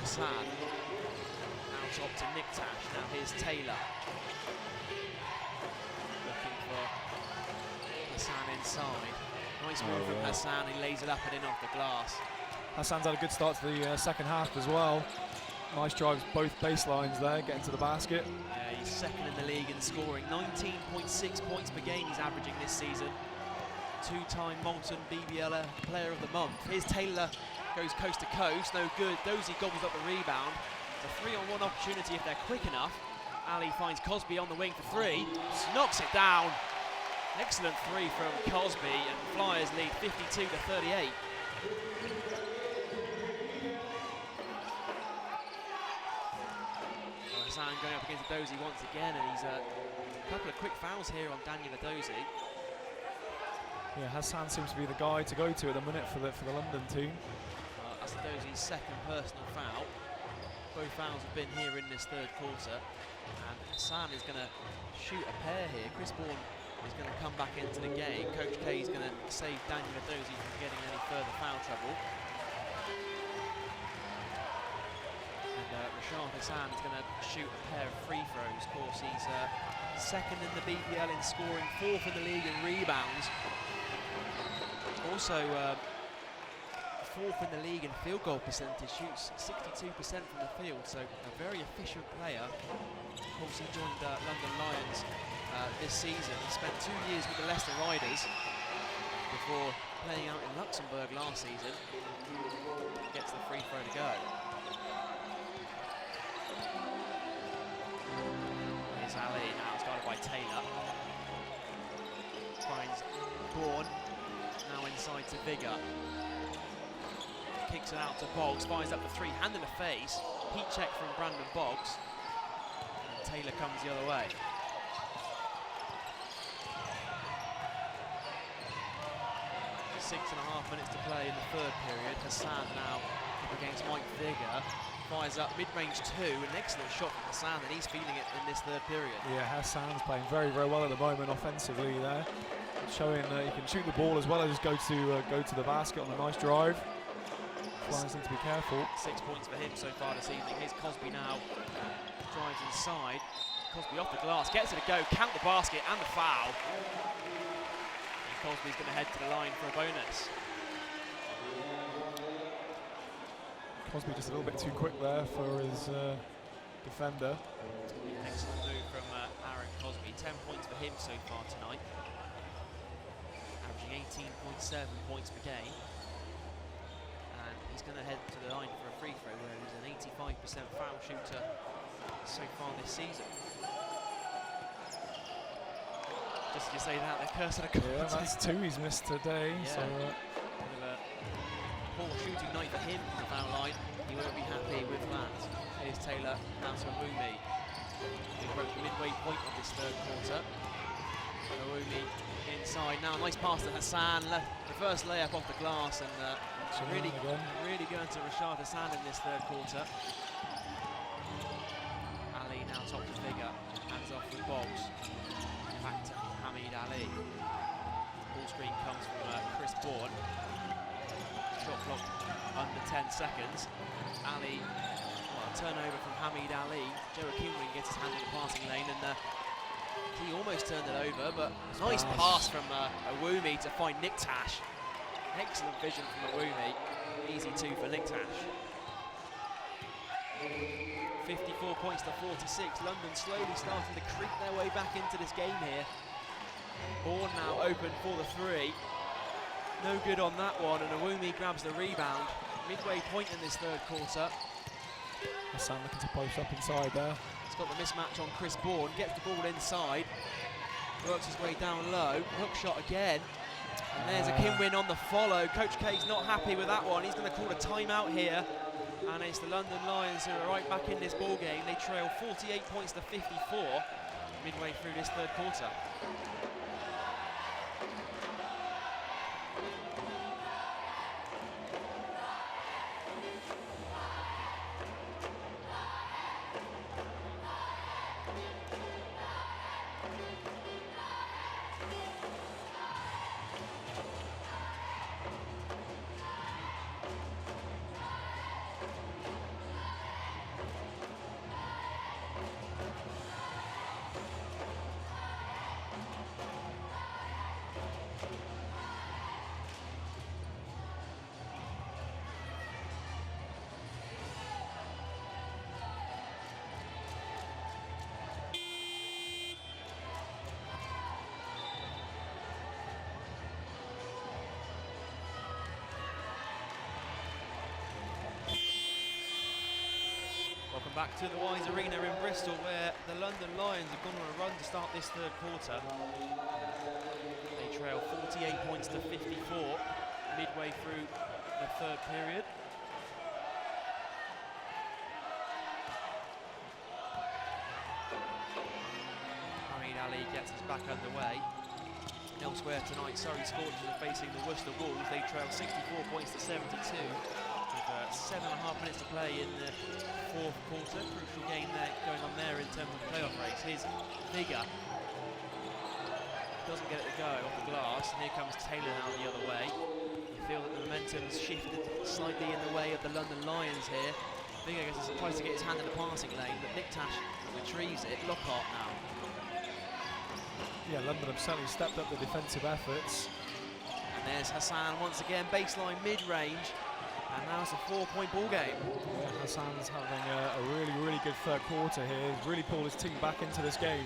Hassan now top to Nick Tash. Now here's Taylor. Looking for Hassan inside. Nice move from Hassan, he lays it up and in off the glass. Hassan's had a good start to the second half as well. Nice drives both baselines there, getting to the basket. Yeah, he's second in the league in scoring. 19.6 points per game he's averaging this season. two-time Malton BBL Player of the Month. Here's Taylor, goes coast to coast, no good. Dozy gobbles up the rebound. It's a 3-on-1 opportunity if they're quick enough. Ali finds Cosby on the wing for three, knocks it down. Excellent three from Cosby, and Flyers lead 52 to 38. Hassan going up against Dozy once again, and he's a couple of quick fouls here on Daniel Dozy. Yeah, Hassan seems to be the guy to go to at the minute for the London team. That's Dozy's second personal foul. Both fouls have been here in this third quarter, and Hassan is going to shoot a pair here. Chris Bourne is going to come back into the game. Coach K is going to save Daniel Dozy from getting any further foul trouble. Rashad Hassan is going to shoot a pair of free throws. Of course, he's second in the BPL in scoring, fourth in the league in rebounds. Also, fourth in the league in field goal percentage, shoots 62% from the field, so a very efficient player. Of course, he joined London Lions this season. He spent 2 years with the Leicester Riders before playing out in Luxembourg last season. Gets the free throw to go. Here's Ali, now it's guarded by Taylor. Finds Bourne, now inside to Vigor. Kicks it out to Boggs, fires up the three, hand in the face. Heat check from Brandon Boggs. And Taylor comes the other way. Six and a half minutes to play in the third period. Hassan now up against Mike Vigor. Fires up mid-range two, an excellent shot from Hassan, and he's feeling it in this third period. Yeah, Hassan's playing very, very well at the moment offensively there, showing that he can shoot the ball as well as go to the basket on a nice drive. Flyers need to be careful. 6 points for him so far this evening. Here's Cosby now, drives inside. Cosby off the glass, gets it to go, count the basket and the foul. And Cosby's going to head to the line for a bonus. Cosby just a little bit too quick there for his defender. Excellent move from Aaron Cosby. 10 points for him so far tonight. Averaging 18.7 points per game. And he's going to head to the line for a free throw where he's an 85% foul shooter so far this season. Just as you say that, they're cursing a couple. Yeah, that's two he's missed today. Yeah. So, bit of a poor shooting night for him from the foul line. He won't be happy with that. Here's Taylor, now to Awumi. He broke the midway point of this third quarter. Awumi inside now, nice pass to Hassan. The first layup off the glass, and really going to Rashad Hassan in this third quarter. Ali now top to Vigor, hands off with Boggs. Back to Hamid Ali. Ball screen comes from Chris Bourne. Shot clock under 10 seconds. Ali, turnover from Hamid Ali. Joe Akinwin gets his hand in the passing lane, and he almost turned it over, but nice pass from Awumi to find Nick Tash. Excellent vision from Awumi. Easy two for Nick Tash. 54 points to 46. London slowly starting to creep their way back into this game here. Bourne now open for the three. No good on that one, and Awumi grabs the rebound. Midway point in this third quarter. Hassan looking to post up inside there. He's got the mismatch on Chris Bourne, gets the ball inside, works his way down low, hook shot again. And there's Akinwin on the follow. Coach K's not happy with that one. He's going to call a timeout here. And it's the London Lions who are right back in this ball game. They trail 48 points to 54 midway through this third quarter. Welcome back to the Wise Arena in Bristol, where the London Lions have gone on a run to start this third quarter. They trail 48 points to 54 midway through the third period. Ali gets us back underway. Elsewhere tonight, Surrey Scorchers are facing the Worcester Wolves. They trail 64 points to 72 with 7.5 minutes to play in the fourth quarter. Crucial game there going on there in terms of the playoff race. Here's Vigor. Doesn't get it to go off the glass. And here comes Taylor now the other way. You feel that the momentum's shifted slightly in the way of the London Lions here. Vigor tries to get his hand in the passing lane, but Nick Tash retrieves it. Lockhart now. Yeah, London have certainly stepped up the defensive efforts. And there's Hassan once again, baseline mid-range, and now it's a 4-point ball game. Yeah, Hassan's having a really good third quarter here. He's really pulled his team back into this game.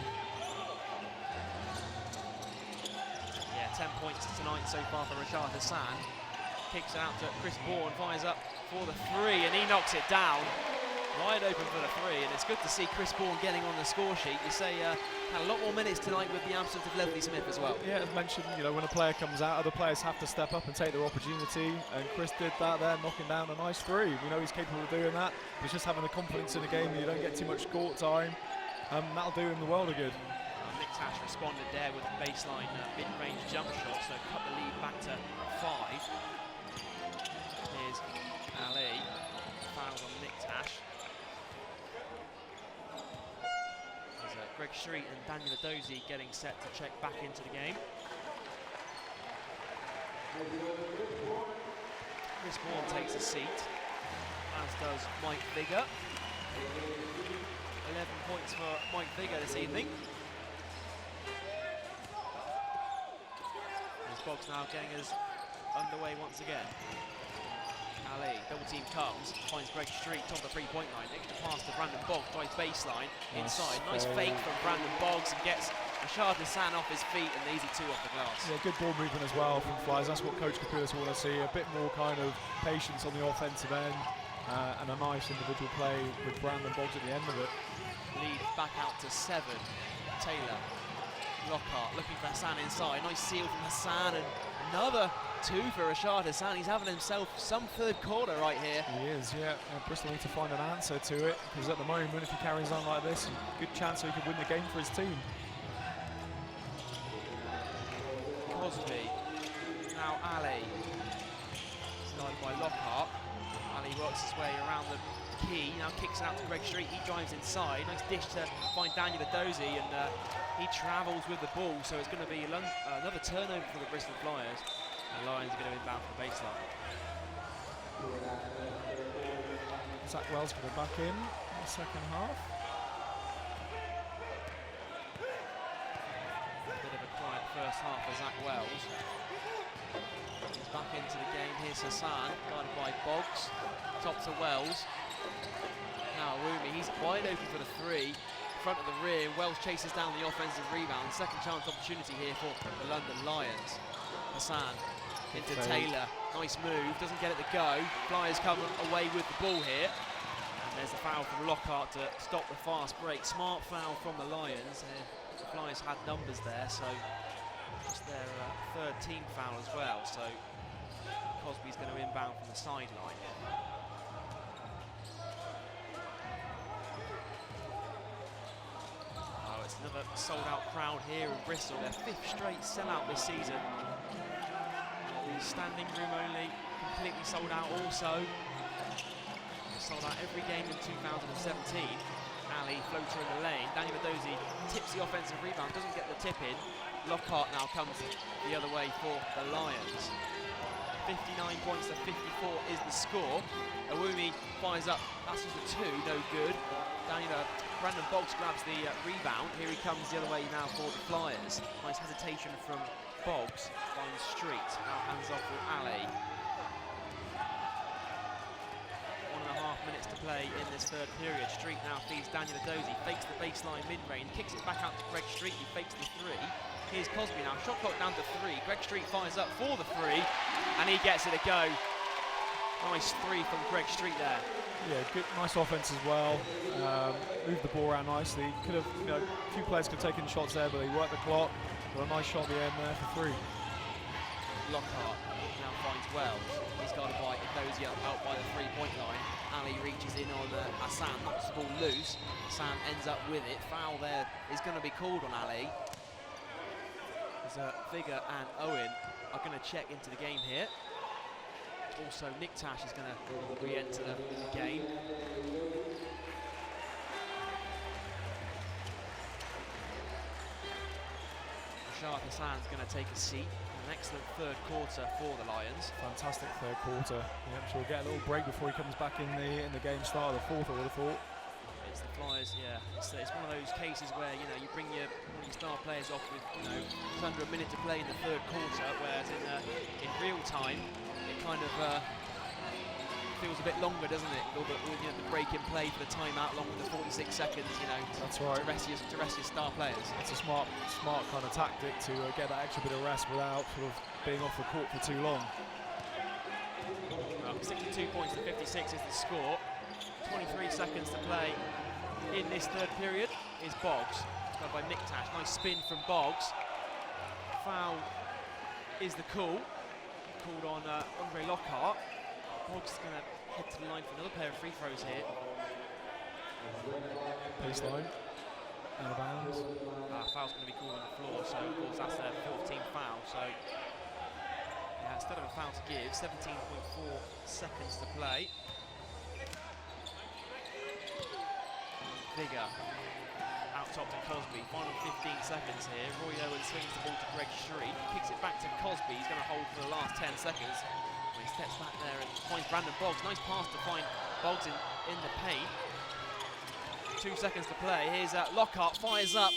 Yeah, 10 points tonight so far for Rashad Hassan. Kicks it out to Chris Bourne, fires up for the three, and he knocks it down. Wide open for the three, and it's good to see Chris Bourne getting on the score sheet. You say had a lot more minutes tonight with the absence of Leslie Smith as well. Yeah, as mentioned, you know, when a player comes out, other players have to step up and take their opportunity, and Chris did that there, knocking down a nice three. We know he's capable of doing that. He's just having the confidence in the game that you don't get too much court time. That'll do him the world of good. Nick Tash responded there with a baseline mid-range jump shot, so cut the lead back to 5. Here's Ali, fouls on Nick Tash. Greg Street and Daniel Adozie getting set to check back into the game. Chris Bourne takes a seat, as does Mike Vigor. 11 points for Mike Vigor this evening. As Boggs now getting us underway once again. Ali, double team comes, finds Greg Street, top of the 3-point line. Extra pass to Brandon Boggs, drives baseline, inside. Nice fake from Brandon Boggs and gets Rashad Hassan off his feet, and the easy 2 off the glass. Yeah, good ball movement as well from Flyers. That's what Coach Kapulis want to see. A bit more kind of patience on the offensive end, and a nice individual play with Brandon Boggs at the end of it. Lead back out to 7. Taylor, Lockhart looking for Hassan inside. Nice seal from Hassan, and another 2 for Rashad Hassan. He's having himself some third quarter right here. He is, yeah. Bristol need to find an answer to it, because at the moment, if he carries on like this, good chance he could win the game for his team. Cosby, now Ali, started by Lockhart. Ali works his way around the key, now kicks it out to Greg Street. He drives inside. Nice dish to find Daniel Adozie, and he travels with the ball, so it's going to be another turnover for the Bristol Flyers. The Lions are going to inbound for the baseline. Zach Wells coming back in the second half. Bit of a quiet first half for Zach Wells. He's back into the game. Here's Hassan, guarded by Boggs. Top to Wells. Now Rumi, he's wide open for the 3. Front of the rear, Wells chases down the offensive rebound. Second chance opportunity here for the London Lions. Hassan into Taylor, nice move, doesn't get it to go. Flyers come away with the ball here. And there's a foul from Lockhart to stop the fast break. Smart foul from the Lions. The Flyers had numbers there, so it's their third team foul as well. So Cosby's going to inbound from the sideline. Oh, it's another sold-out crowd here in Bristol. Their 5th straight sellout this season. Standing room only, completely sold out also. They sold out every game in 2017. Ali, floater in the lane. Daniel Adozie tips the offensive rebound, doesn't get the tip in. Lockhart now comes the other way for the Lions. 59 points to 54 is the score. Awumi fires up, that's just a 2, no good. Brandon Boggs grabs the rebound. Here he comes the other way now for the Flyers. Nice hesitation from Boggs, finds Street, now hands off with Ali. 1.5 minutes to play in this third period. Street now feeds Daniel Adozie, fakes the baseline mid-range, kicks it back out to Greg Street, he fakes the 3. Here's Cosby now, shot clock down to 3. Greg Street fires up for the 3, and he gets it to go. Nice three from Greg Street there. Yeah, good, nice offense as well. Moved the ball around nicely. Could have, a few players could have taken shots there, but he worked the clock. Got a nice shot at the end there for 3. Lockhart now finds Wells. He's got a bite of Nosy out by the 3-point line. Ali reaches in on Hassan, knocks the ball loose. Hassan ends up with it. Foul there is going to be called on Ali. As Vigor and Owen are going to check into the game here. Also, Nick Tash is going to re-enter the game. Rashad Hassan's going to take a seat. An excellent third quarter for the Lions. Fantastic third quarter. Yeah, I'm sure we'll get a little break before he comes back in the game. Start of the fourth, I would have thought. It's the Flyers, yeah. It's one of those cases where you bring your star players off with it's under a minute to play in the third quarter, whereas in real time it kind of feels a bit longer, doesn't it? With the break in play for the timeout, along with the 46 seconds, That's right. to rest your star players. It's a smart kind of tactic to get that extra bit of rest without sort of being off the court for too long. Well, 62 points to 56 is the score. 23 seconds to play in this third period is Boggs. It's done by Nick Tash. Nice spin from Boggs. Foul is the call. Called on Andre Lockhart. Boggs is going to head to the line for another pair of free throws here. Baseline. Out of bounds. Foul's going to be called on the floor, so of course that's their 14th foul. So yeah, instead of a foul to give, 17.4 seconds to play. Vigor out top to Cosby. Final 15 seconds here. Roy Owen swings the ball to Greg Street, kicks it back to Cosby. He's going to hold for the last 10 seconds. He steps back there and finds Brandon Boggs. Nice pass to find Boggs in the paint. 2 seconds to play. Here's Lockhart, fires up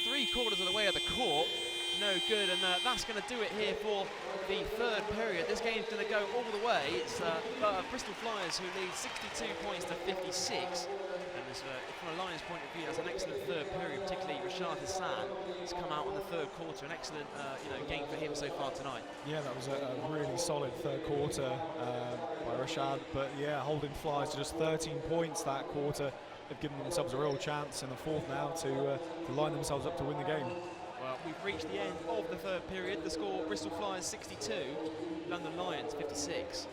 3/4 of the way of the court. No good, and that's going to do it here for the third period. This game's going to go all the way. It's Bristol Flyers who lead 62 points to 56. And from a Lions point of view, that's an excellent third period, particularly Rashad Hassan has come out in the third quarter. An excellent game for him so far tonight. Yeah, that was a really solid third quarter by Rashad. But yeah, holding Flyers to just 13 points that quarter. They've given themselves a real chance in the fourth now to line themselves up to win the game. Well, we've reached the end of the third period. The score, Bristol Flyers 62, London Lions 56.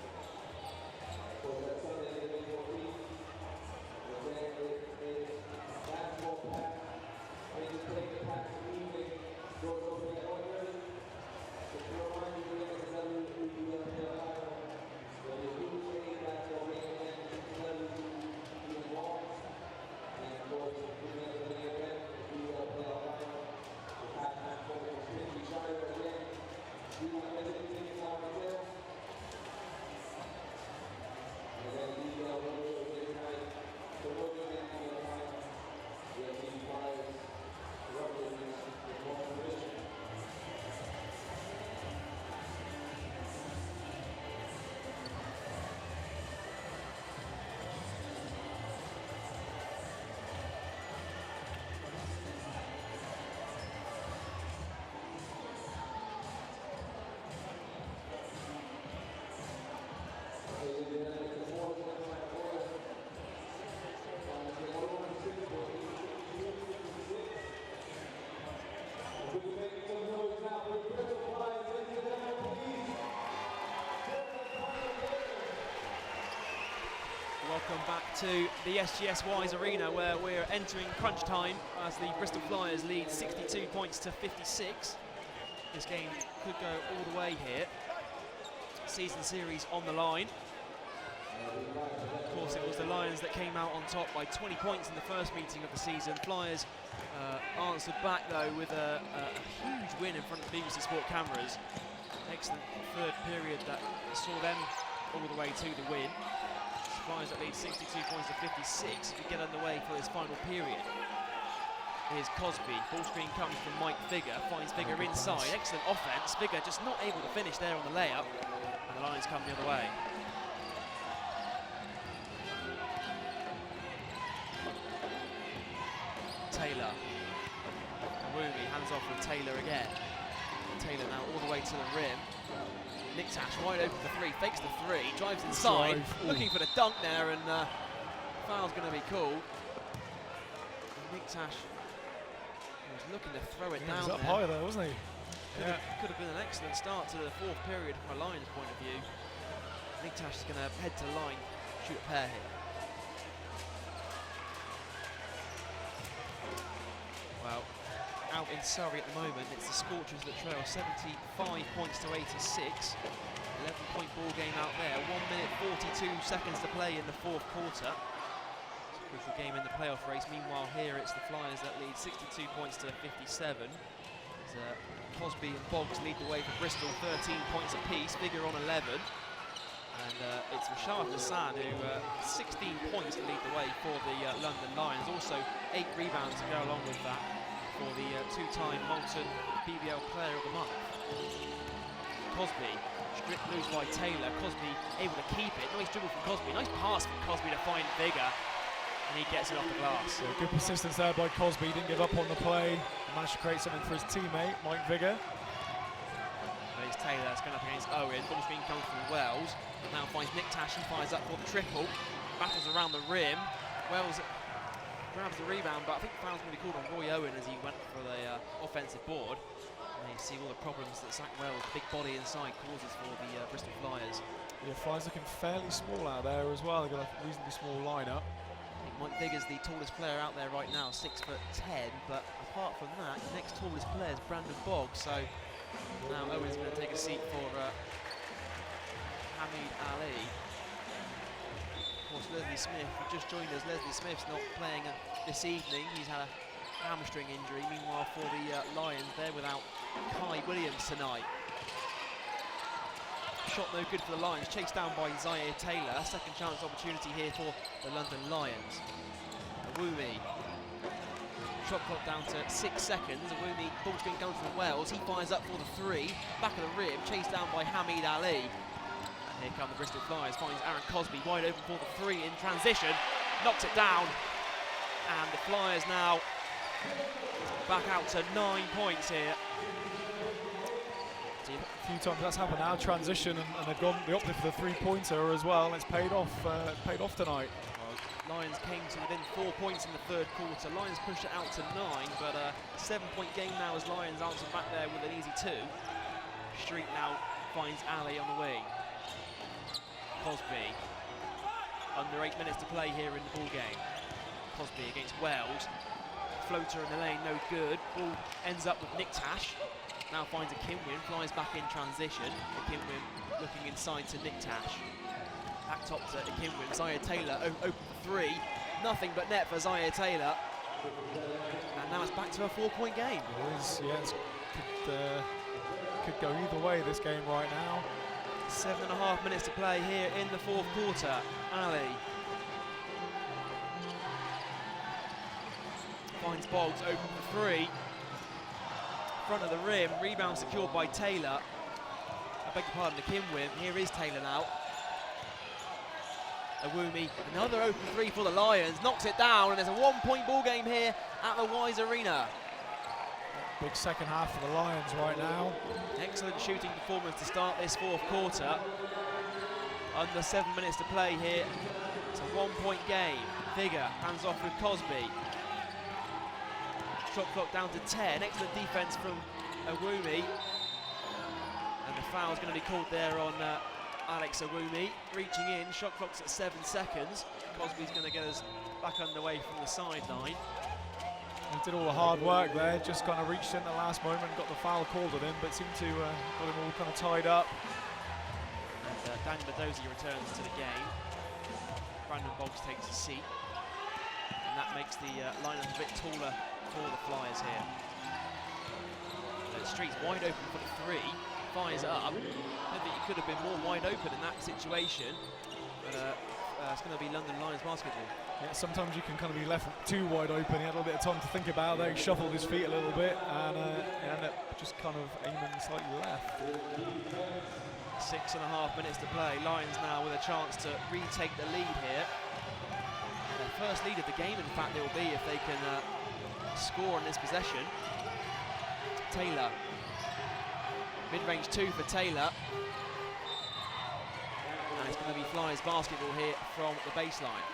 Welcome back to the SGS Wise Arena, where we're entering crunch time as the Bristol Flyers lead 62 points to 56. This game could go all the way here. Season series on the line. Of course, it was the Lions that came out on top by 20 points in the first meeting of the season. Flyers answered back though with a huge win in front of BBC Sport cameras. Excellent third period that saw them all the way to the win. Flyers that lead 62 points to 56 to get underway for this final period. Here's Cosby, ball screen comes from Mike Vigor, finds Vigor inside, excellent offense. Vigor just not able to finish there on the layup, and the Lions come the other way. Taylor, Woomy hands off with Taylor again. Taylor now all the way to the rim. Nick Tash wide open for three, fakes the three, drives inside, looking for the dunk there, and foul's going to be called. Nick Tash was looking to throw it down. He was up there. high there, wasn't he? Could have been an excellent start to the fourth period from a Lions point of view. Nick Tash is going to head to line, shoot a pair here. Well, out in Surrey at the moment, it's the Scorchers that trail 75 points to 86. 11-point ball game out there. 1 minute 42 seconds to play in the fourth quarter. It's a crucial game in the playoff race. Meanwhile, here it's the Flyers that lead 62 points to 57. As, Cosby and Boggs lead the way for Bristol, 13 points apiece. Figure on 11. And it's Rashad Hassan who 16 points to lead the way for the London Lions. Also 8 rebounds to go along with that for the two-time Moulton BBL Player of the Month. Cosby, stripped loose by Taylor. Cosby able to keep it. Nice dribble from Cosby. Nice pass from Cosby to find Vigor. And he gets it off the glass. So good persistence there by Cosby. Didn't give up on the play. Managed to create something for his teammate, Mike Vigor. There's Taylor, that's going up against Owen. Ball screen comes from Wells. Now finds Nick Tash. He fires up for the triple. Battles around the rim. Wells grabs the rebound, but I think the foul's going to be called on Roy Owen as he went for the offensive board. And you see all the problems that Zach Wells, big body inside, causes for the Bristol Flyers. Yeah, Flyers looking fairly small out there as well. They've got a reasonably small lineup. I think Mike Vigor's the tallest player out there right now, 6'10", but apart from that, the next tallest player is Brandon Boggs. So now Owen's going to take a seat for Hamid Ali. Of course, Leslie Smith, who just joined us. Leslie Smith's not playing this evening. He's had a hamstring injury. Meanwhile, for the Lions, they're without Kai Williams tonight. Shot no good for the Lions. Chased down by Zaire Taylor. Second chance opportunity here for the London Lions. Awumi. Shot clock down to 6 seconds. Awumi, ball screen comes from Wells. He fires up for the three. Back of the rim. Chased down by Hamid Ali. Here come the Bristol Flyers, finds Aaron Cosby wide open for the three in transition, knocks it down, and the Flyers now back out to 9 points here. A few times that's happened now, transition, and they've gone the opted for the three-pointer as well, and it's paid off tonight. Well, Lions came to within 4 points in the third quarter. Lions pushed it out to 9, but a 7-point game now as Lions answer back there with an easy 2. Street now finds Ali on the wing. Cosby, under 8 minutes to play here in the ball game. Cosby against Wells, floater in the lane, no good. Ball ends up with Nick Tash. Now finds a Kinwin, flies back in transition. Kinwin looking inside to Nick Tash. Back top to Kinwin. Zaire Taylor open for three. Nothing but net for Zaire Taylor. And now it's back to a 4-point game. It is, yes. Could go either way this game right now. 7.5 minutes to play here in the fourth quarter. Ali finds Boggs open for three. Front of the rim, rebound secured by Taylor. I beg your pardon, the Kinwin. Here is Taylor now. Awumi, another open three for the Lions, knocks it down, and there's a 1-point ball game here at the Wise Arena. Big second half for the Lions right now. Excellent shooting performance to start this fourth quarter. Under 7 minutes to play here. It's a 1-point game. Vigor hands off with Cosby. Shot clock down to 10. Excellent defense from Awumi. And the foul's going to be called there on Alex Awumi. Reaching in, shot clock's at 7 seconds. Cosby's going to get us back underway from the sideline. He did all the hard work there, just kind of reached in the last moment, got the foul called on him, but seemed to got him all kind of tied up. And Daniel Badozi returns to the game. Brandon Boggs takes a seat. And that makes the lineup a bit taller for the Flyers here. Street's wide open for the three, fires up. I don't think he could have been more wide open in that situation. But it's going to be London Lions basketball. Yeah, sometimes you can kind of be left too wide open. He had a little bit of time to think about it. He shuffled his feet a little bit and ended up just kind of aiming slightly left. 6.5 minutes to play. Lions now with a chance to retake the lead here. Their first lead of the game, in fact, it will be if they can score on this possession. Taylor, mid-range 2 for Taylor. going to be Flyers basketball here from the baseline.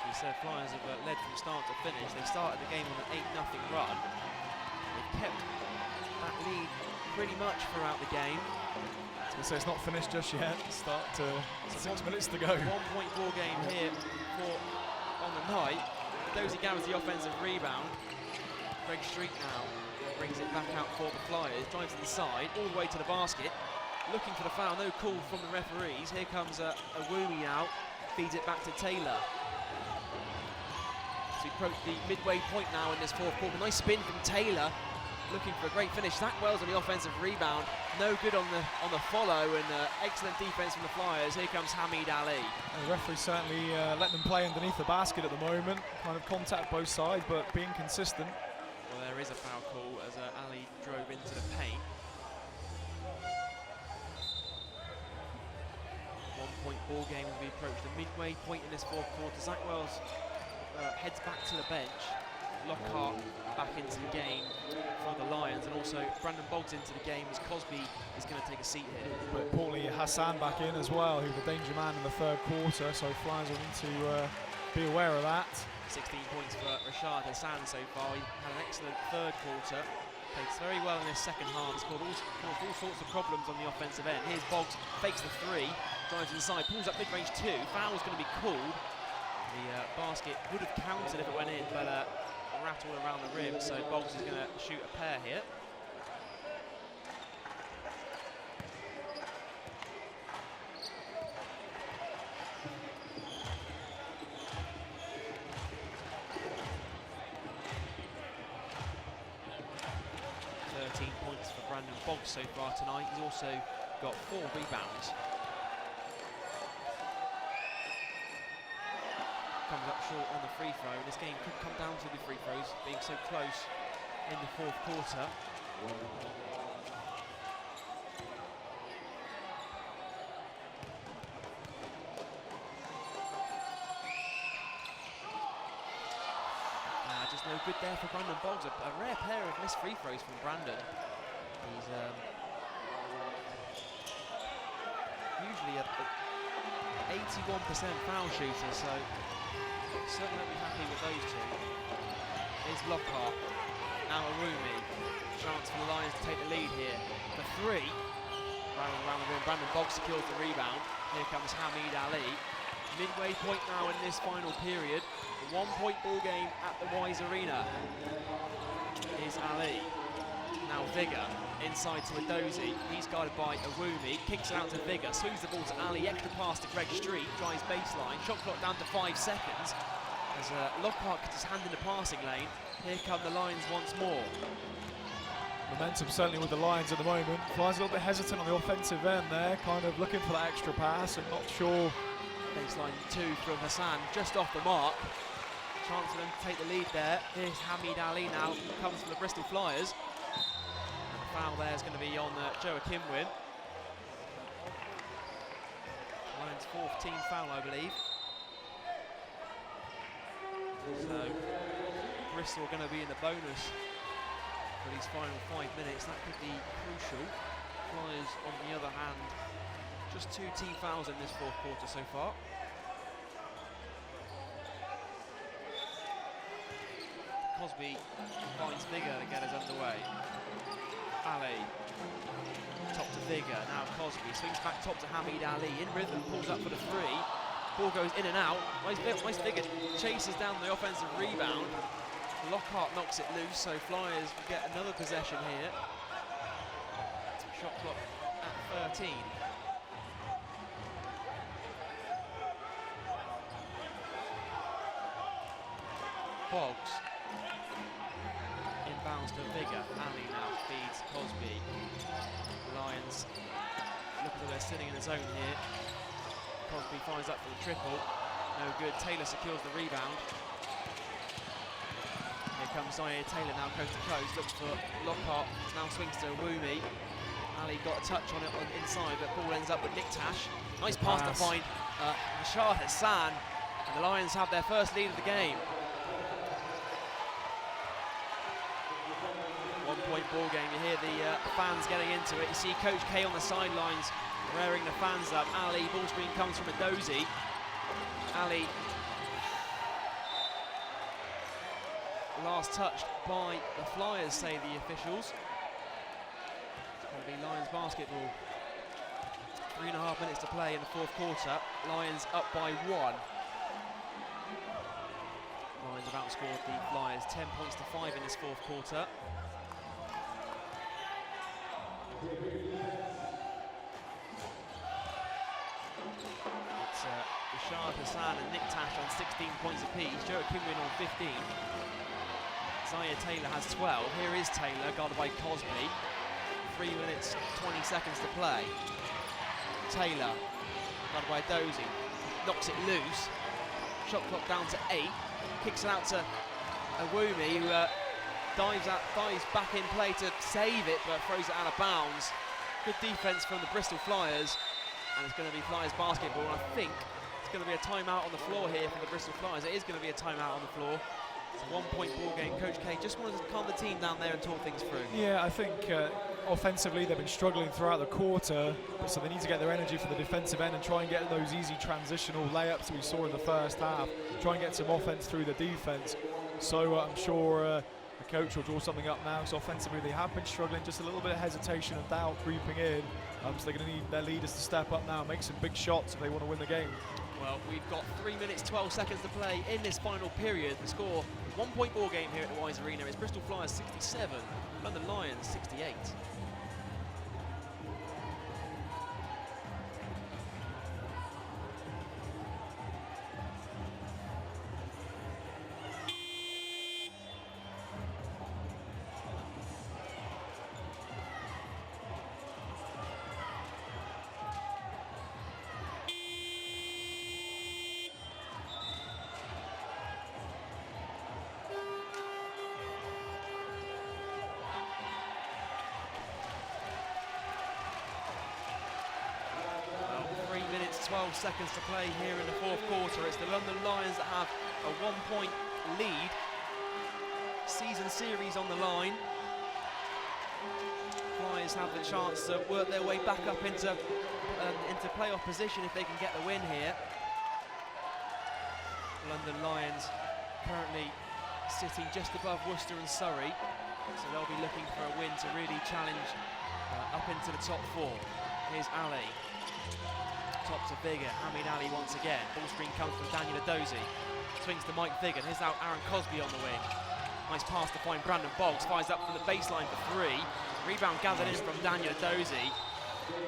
As we said, Flyers have led from start to finish. They started the game on an 8-0 run. They've kept that lead pretty much throughout the game. So it's not finished just yet. Start to 6 minutes to go. 1-point ball game here on the night. Dozy gathers the offensive rebound. Greg Street now brings it back out for the Flyers. Drives to the side, all the way to the basket. Looking for the foul, no call from the referees. Here comes a Woomy now. Feeds it back to Taylor. So we approach the midway point now in this fourth quarter. Nice spin from Taylor. Looking for a great finish. Zach Wells on the offensive rebound. No good on the follow, and excellent defense from the Flyers. Here comes Hamid Ali. And the referee certainly letting them play underneath the basket at the moment. Kind of contact both sides, but being consistent. Well, there is a foul call as Ali drove into the paint. 1-point ball game as we approach the midway point in this fourth quarter. Zach Wells heads back to the bench. Lockhart back into the game for the Lions, and also Brandon Boggs into the game as Cosby is going to take a seat here. But importantly, Hassan back in as well, who's the danger man in the third quarter, so Flyers will need to be aware of that. 16 points for Rashad Hassan so far. He had an excellent third quarter. Played very well in this second half. He's caused all sorts of problems on the offensive end. Here's Boggs, fakes the three, drives inside, pulls up mid-range two. Foul's going to be called. The basket would have counted if it went in, but rattled around the rim, so Boggs is going to shoot a pair here. Points for Brandon Boggs so far tonight. He's also got 4 rebounds. Comes up short on the free throw. This game could come down to the free throws being so close in the fourth quarter. Just no good there for Brandon Boggs. A rare pair of missed free throws from Brandon. He's usually a 81% foul shooter, so certainly won't be happy with those two. Here's Lockhart, now Arumi. Chance for the Lions to take the lead here. For 3, around the rim, Brandon Boggs secures the rebound. Here comes Hamid Ali. Midway point now in this final period. A 1-point ball game at the Wise Arena. Here's Ali. Now Vigor inside to Adozi. He's guarded by Awumi. Kicks it out to Vigor. Swings the ball to Ali. Extra pass to Greg Street. Drives baseline. Shot clock down to 5 seconds. As Lockhart gets his hand in the passing lane. Here come the Lions once more. Momentum certainly with the Lions at the moment. Flyers a little bit hesitant on the offensive end there. Kind of looking for that extra pass and not sure. Baseline 2 from Hassan, just off the mark. Chance for them to take the lead there. Here's Hamid Ali now, who comes from the Bristol Flyers. And the foul there is going to be on Joe Akinwin. Lions' 4th team foul, I believe. So Bristol are going to be in the bonus for these final 5 minutes. That could be crucial. Flyers, on the other hand, just 2 team fouls in this fourth quarter so far. Cosby finds Vigor to get us underway. Ali, top to Vigor, now Cosby, swings back top to Hamid Ali, in rhythm, pulls up for the 3. Ball goes in and out, nice Vigor chases down the offensive rebound. Lockhart knocks it loose, so Flyers get another possession here. Shot clock at 13. Boggs inbounds to Vigor. Ali now feeds Cosby. Lions look as though they're sitting in the zone here. Cosby finds up for the triple. No good. Taylor secures the rebound. Here comes Zaire Taylor now coast to coast. Looks for Lockhart. Now swings to Woomy. Ali got a touch on it inside, but ball ends up with Nick Tash. Nice pass to find Rashad Hassan. And the Lions have their first lead of the game. 1 one-point ball game. You hear the fans getting into it. You see Coach K on the sidelines raring the fans up. Ali, ball screen comes from Adozi. Ali, last touched by the Flyers, say the officials. It's going to be Lions basketball. 3.5 minutes to play in the fourth quarter. Lions up by 1. Lions have outscored the Flyers 10 points to 5 in this fourth quarter. It's Rashad Hassan and Nick Tash on 16 points apiece. Joe Kimwin on 15. Zaire Taylor has 12. Here is Taylor, guarded by Cosby. 3 minutes, 20 seconds to play. Taylor, guarded by Dozy, knocks it loose. Shot clock down to 8. Kicks it out to Awumi, who dives back in play to save it, but throws it out of bounds. Good defense from the Bristol Flyers, and it's going to be Flyers basketball. And I think it's going to be a timeout on the floor here for the Bristol Flyers. It is going to be a timeout on the floor. It's a one-point ball game. Coach K just wanted to calm the team down there and talk things through. Yeah, I think offensively they've been struggling throughout the quarter, so they need to get their energy from the defensive end and try and get those easy transitional layups that we saw in the first half. Try and get some offense through the defense. So I'm sure the coach will draw something up now, because offensively they have been struggling, just a little bit of hesitation and doubt creeping in. So they're going to need their leaders to step up now and make some big shots if they want to win the game. Well, we've got 3 minutes, 12 seconds to play in this final period. The score, one-point ball game here at the Wise Arena. It's Bristol Flyers 67, London Lions 68. Well, 3 minutes, 12 seconds to play here in the fourth quarter. It's the London Lions that have a one-point lead. Season series on the line. Flyers have the chance to work their way back up into playoff position if they can get the win here. London Lions currently sitting just above Worcester and Surrey, so they'll be looking for a win to really challenge up into the top 4. Here's Ali. Top to Vigan. Hamid Ali once again. Ball screen comes from Daniel Adozi. Swings to Mike Vigan. Here's now Aaron Cosby on the wing. Nice pass to find Brandon Boggs. Fires up from the baseline for 3. Rebound gathered in from Daniel Adozi.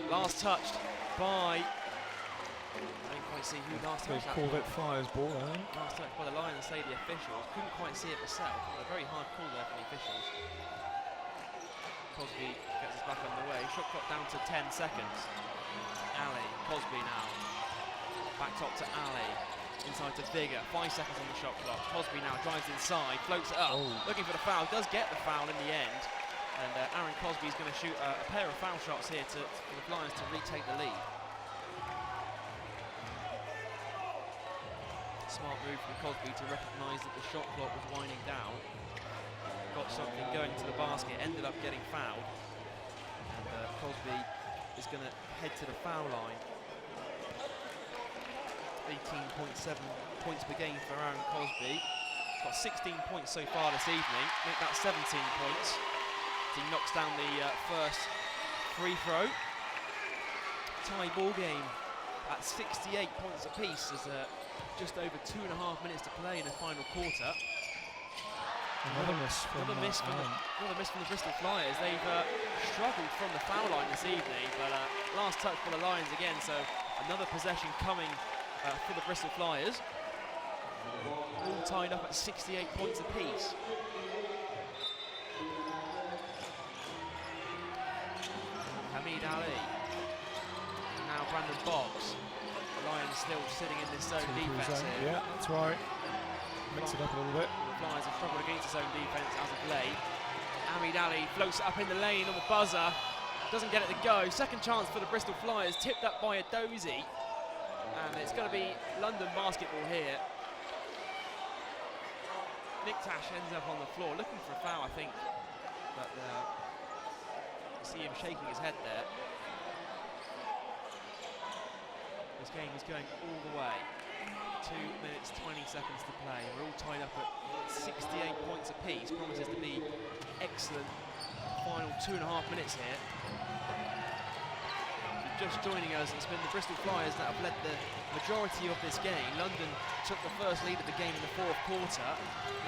Last touched by... I didn't quite see who last touched that. They called it Flyers ball, I think. Last touch by the Lions, say the officials. Couldn't quite see it myself. A very hard call there from the officials. Cosby gets us back underway. Shot clock down to 10 seconds. Ali, Cosby now. Back top to Ali. Inside to Vigor. 5 seconds on the shot clock. Cosby now drives inside, floats it up, looking for the foul. Does get the foul in the end. And Aaron Cosby is going to shoot a pair of foul shots here for the Flyers to retake the lead. Smart move from Cosby to recognise that the shot clock was winding down. Got something going to the basket, ended up getting fouled. And Cosby is going to head to the foul line. 18.7 points per game for Aaron Cosby. He's got 16 points so far this evening, make that 17 points. He knocks down the first free throw. Tie ball game at 68 points apiece as just over 2.5 minutes to play in the final quarter. Another miss from the Bristol Flyers. They've struggled from the foul line this evening, but last touch for the Lions again, so another possession coming for the Bristol Flyers. All tied up at 68 points apiece. Hamid Ali. And now Brandon Boggs. The Lions still sitting in this zone defence here. Yeah, that's right. Mix it up a little bit. The Flyers have struggled against the zone defence as of late. Hamid Ali floats it up in the lane on the buzzer. Doesn't get it to go. Second chance for the Bristol Flyers, tipped up by Adozi. And it's going to be London basketball here. Nick Tash ends up on the floor looking for a foul, I think. but you see him shaking his head there. This game is going all the way. 2 minutes, 20 seconds to play. We're all tied up at 68 points apiece. Promises to be excellent final 2.5 minutes here. Just joining us, it's been the Bristol Flyers that have led the majority of this game. London took the first lead of the game in the 4th quarter.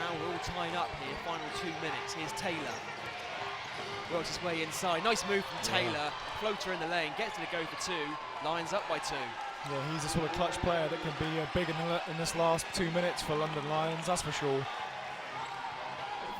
Now we're all tied up here, final 2 minutes. Here's Taylor. Works his way inside. Nice move from Taylor. Floater in the lane, gets to the go for 2. Lions up by 2. Yeah, he's a sort of clutch player that can be big in this last 2 minutes for London Lions, that's for sure.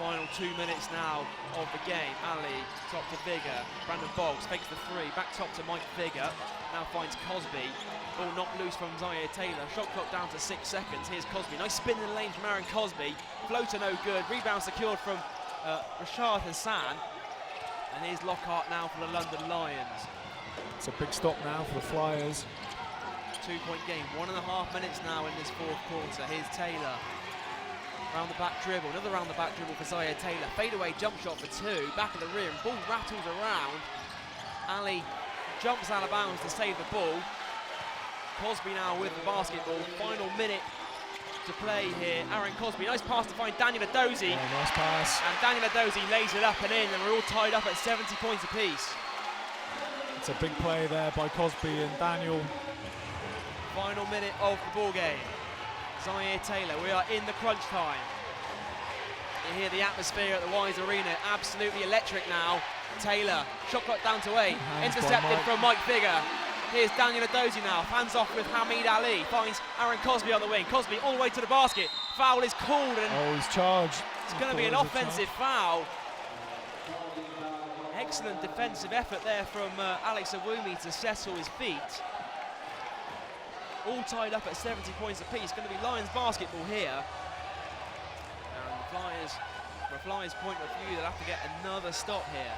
Final 2 minutes now of the game. Ali, top to Vigor. Brandon Boggs fakes the 3, back top to Mike Vigor. Now finds Cosby. Ball knocked loose from Zaire Taylor. Shot clock down to 6 seconds. Here's Cosby. Nice spin in the lane from Aaron Cosby. Floater no good. Rebound secured from Rashad Hassan. And here's Lockhart now for the London Lions. It's a big stop now for the Flyers. 2-point game. 1.5 minutes now in this 4th quarter. Here's Taylor. Round the back dribble, another round the back dribble for Zaire Taylor. Fadeaway jump shot for 2, back of the rim, ball rattles around. Ali jumps out of bounds to save the ball. Cosby now with the basketball, final minute to play here. Aaron Cosby, nice pass to find Daniel Adozie. Oh, nice pass. And Daniel Adozie lays it up and in, and we're all tied up at 70 points apiece. It's a big play there by Cosby and Daniel. Final minute of the ball game. Zaire Taylor, we are in the crunch time. You hear the atmosphere at the Wise Arena, absolutely electric now. Taylor, shot clock down to 8, intercepted from Mike Vigor. Here's Daniel Adozie now, hands off with Hamid Ali, finds Aaron Cosby on the wing. Cosby all the way to the basket, foul is called. And he's charged. It's going to be an offensive foul. Excellent defensive effort there from Alex Awumi to settle his feet. All tied up at 70 points apiece. Going to be Lions basketball here. And the Flyers, from a Flyers point of view, they'll have to get another stop here.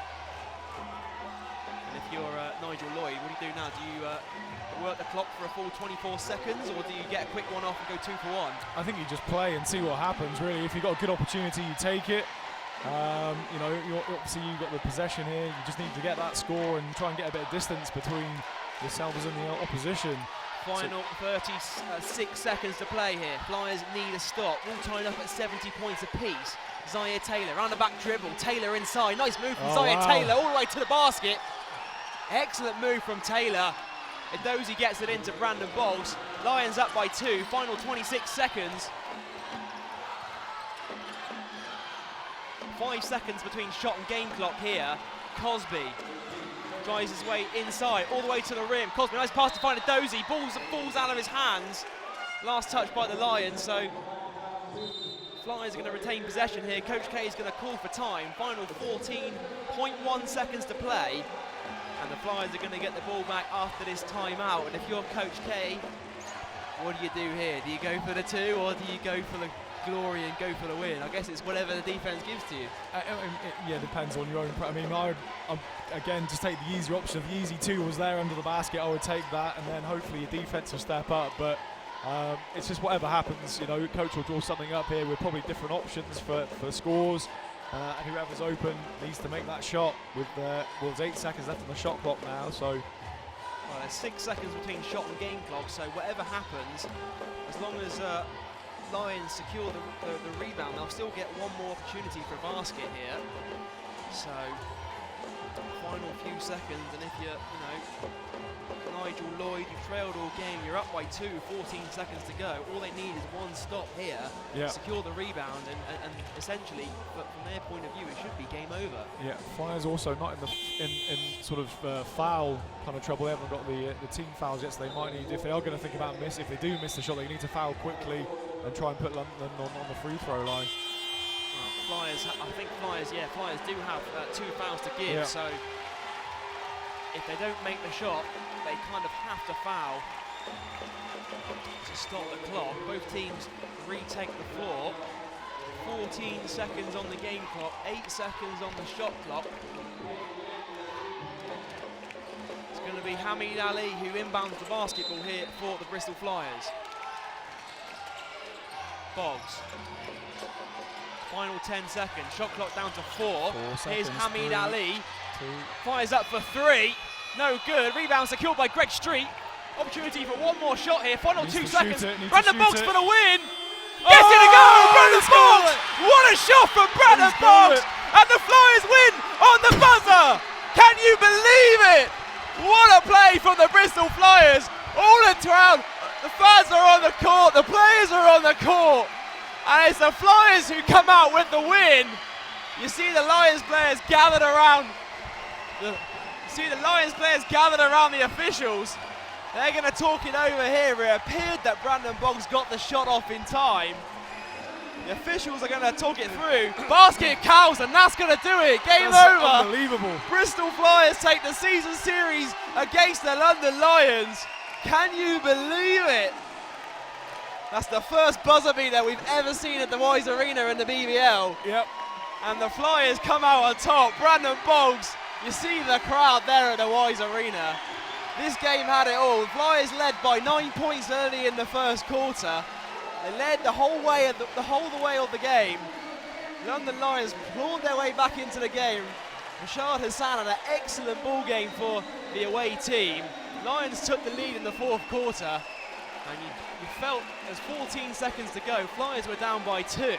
And if you're Nigel Lloyd, what do you do now? Do you work the clock for a full 24 seconds, or do you get a quick one off and go 2 for 1? I think you just play and see what happens, really. If you've got a good opportunity, you take it. You know, obviously you've got the possession here. You just need to get that score and try and get a bit of distance between yourselves and the opposition. Final 36 seconds to play here. Flyers need a stop. All tied up at 70 points apiece. Zaire Taylor, round the back dribble. Taylor inside. Nice move from Zaire Taylor all the way to the basket. Excellent move from Taylor. Adozie gets it into Brandon Boggs. Lions up by 2. Final 26 seconds. 5 seconds between shot and game clock here. Cosby drives his way inside, all the way to the rim. Cosby, nice pass to find Adozie. Falls out of his hands. Last touch by the Lions, so Flyers are going to retain possession here. Coach K is going to call for time. Final 14.1 seconds to play. And the Flyers are going to get the ball back after this timeout. And if you're Coach K, what do you do here? Do you go for the 2 or do you go for the glory and go for the win? I guess it's whatever the defense gives to you. Yeah, depends on your own. I mean, I would again just take the easier option. If the easy 2 was there under the basket, I would take that, and then hopefully your defense will step up. But it's just whatever happens. You know, coach will draw something up here with probably different options for scores, and whoever's open needs to make that shot. With there's 8 seconds left on the shot clock now, so. Well, there's 6 seconds between shot and game clock, so whatever happens, as long as Lions secure the rebound, they'll still get one more opportunity for a basket here. So, final few seconds, and if you're, Nigel Lloyd, you've trailed all game, you're up by 2, 14 seconds to go. All they need is one stop here, secure the rebound, and essentially, but from their point of view, it should be game over. Yeah, Flyers also not in sort of foul kind of trouble. They haven't got the team fouls yet, so they might need, if they are going to think about if they do miss the shot, they need to foul quickly and try and put London on the free throw line. Flyers do have 2 fouls to give, so if they don't make the shot, they kind of have to foul to stop the clock. Both teams retake the floor. 14 seconds on the game clock, 8 seconds on the shot clock. It's going to be Hamid Ali who inbounds the basketball here for the Bristol Flyers. Boggs Final 10 seconds. Shot clock down to 4. 4 Here's seconds, Hamid 3, Ali. 2. Fires up for 3. No good. Rebound secured by Greg Street. Opportunity for one more shot here. Final 2 seconds. Brandon Boggs for the win. Gets it to go! Brandon Boggs! What a shot from Brandon Boggs! And the Flyers win on the buzzer! Can you believe it? What a play from the Bristol Flyers! All around, the fans are on the court, the players are on the court, and it's the Flyers who come out with the win. You see the Lions players gathered around. The officials. They're going to talk it over here. It appeared that Brandon Boggs got the shot off in time. The officials are going to talk it through. Basket counts, and that's going to do it. Game over. Unbelievable. Bristol Flyers take the season series against the London Lions. Can you believe it? That's the first buzzer beater we've ever seen at the Wise Arena in the BBL. Yep. And the Flyers come out on top. Brandon Boggs, you see the crowd there at the Wise Arena. This game had it all. Flyers led by 9 points early in the first quarter. They led the whole way of the game. London Lions clawed their way back into the game. Rashad Hassan had an excellent ball game for the away team. Lions took the lead in the fourth quarter, and you felt there's 14 seconds to go. Flyers were down by 2, and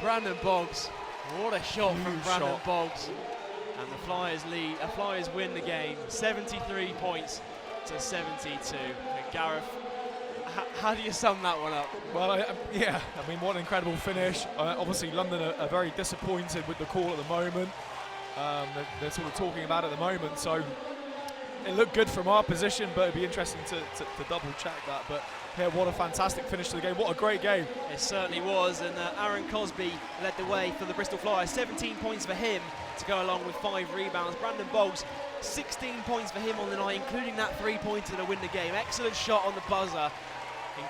Brandon Boggs, what a shot from Brandon Boggs. And the Flyers win the game, 73 points to 72. And Gareth, how do you sum that one up? Well, I mean, what an incredible finish. Obviously, London are very disappointed with the call at the moment. They're sort of talking about it at the moment, so it looked good from our position, but it'd be interesting to double check that. But yeah, what a fantastic finish to the game. What a great game. It certainly was, and Aaron Cosby led the way for the Bristol Flyers. 17 points for him to go along with 5 rebounds. Brandon Boggs, 16 points for him on the night, including that 3-pointer to win the game. Excellent shot on the buzzer.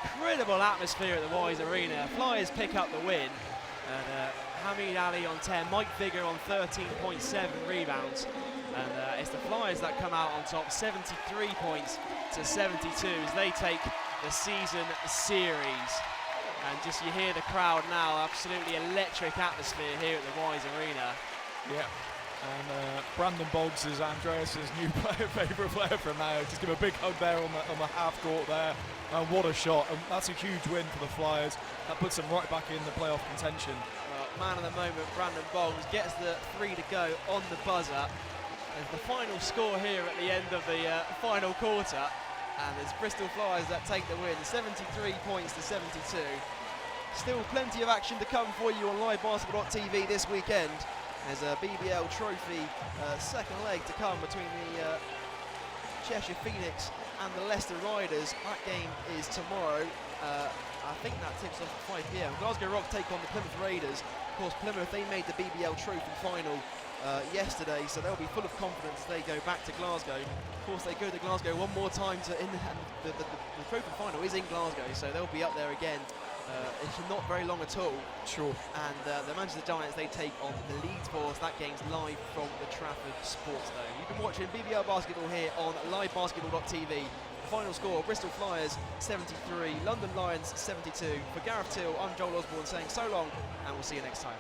Incredible atmosphere at the Wise Arena. Flyers pick up the win. And Hamid Ali on 10, Mike Vigor on 13.7 rebounds. And it's the Flyers that come out on top, 73 points to 72 as they take the season series. And just you hear the crowd now, absolutely electric atmosphere here at the Wise Arena. Yeah. And Brandon Boggs is Andreas's new favourite player from now. Just give a big hug there on the half court there. And what a shot. And that's a huge win for the Flyers. That puts them right back in the playoff contention. Man of the moment, Brandon Boggs gets the 3 to go on the buzzer. There's the final score here at the end of the final quarter. And it's Bristol Flyers that take the win, 73 points to 72. Still plenty of action to come for you on livebasketball.tv this weekend. There's a BBL trophy second leg to come between the Cheshire Phoenix and the Leicester Riders. That game is tomorrow. I think that tips off at 5 p.m. Glasgow Rock take on the Plymouth Raiders. Of course, Plymouth, they made the BBL trophy final yesterday, so they'll be full of confidence as they go back to Glasgow. Of course, they go to Glasgow one more time and the trophy final is in Glasgow, so they'll be up there again. It's not very long at all. Sure. And the Manchester Giants, they take on the Leeds Force. That game's live from the Trafford Sports Dome. You've been watching BBL Basketball here on livebasketball.tv. The final score, Bristol Flyers 73, London Lions 72. For Gareth Till, I'm Joel Osborne saying so long, and we'll see you next time.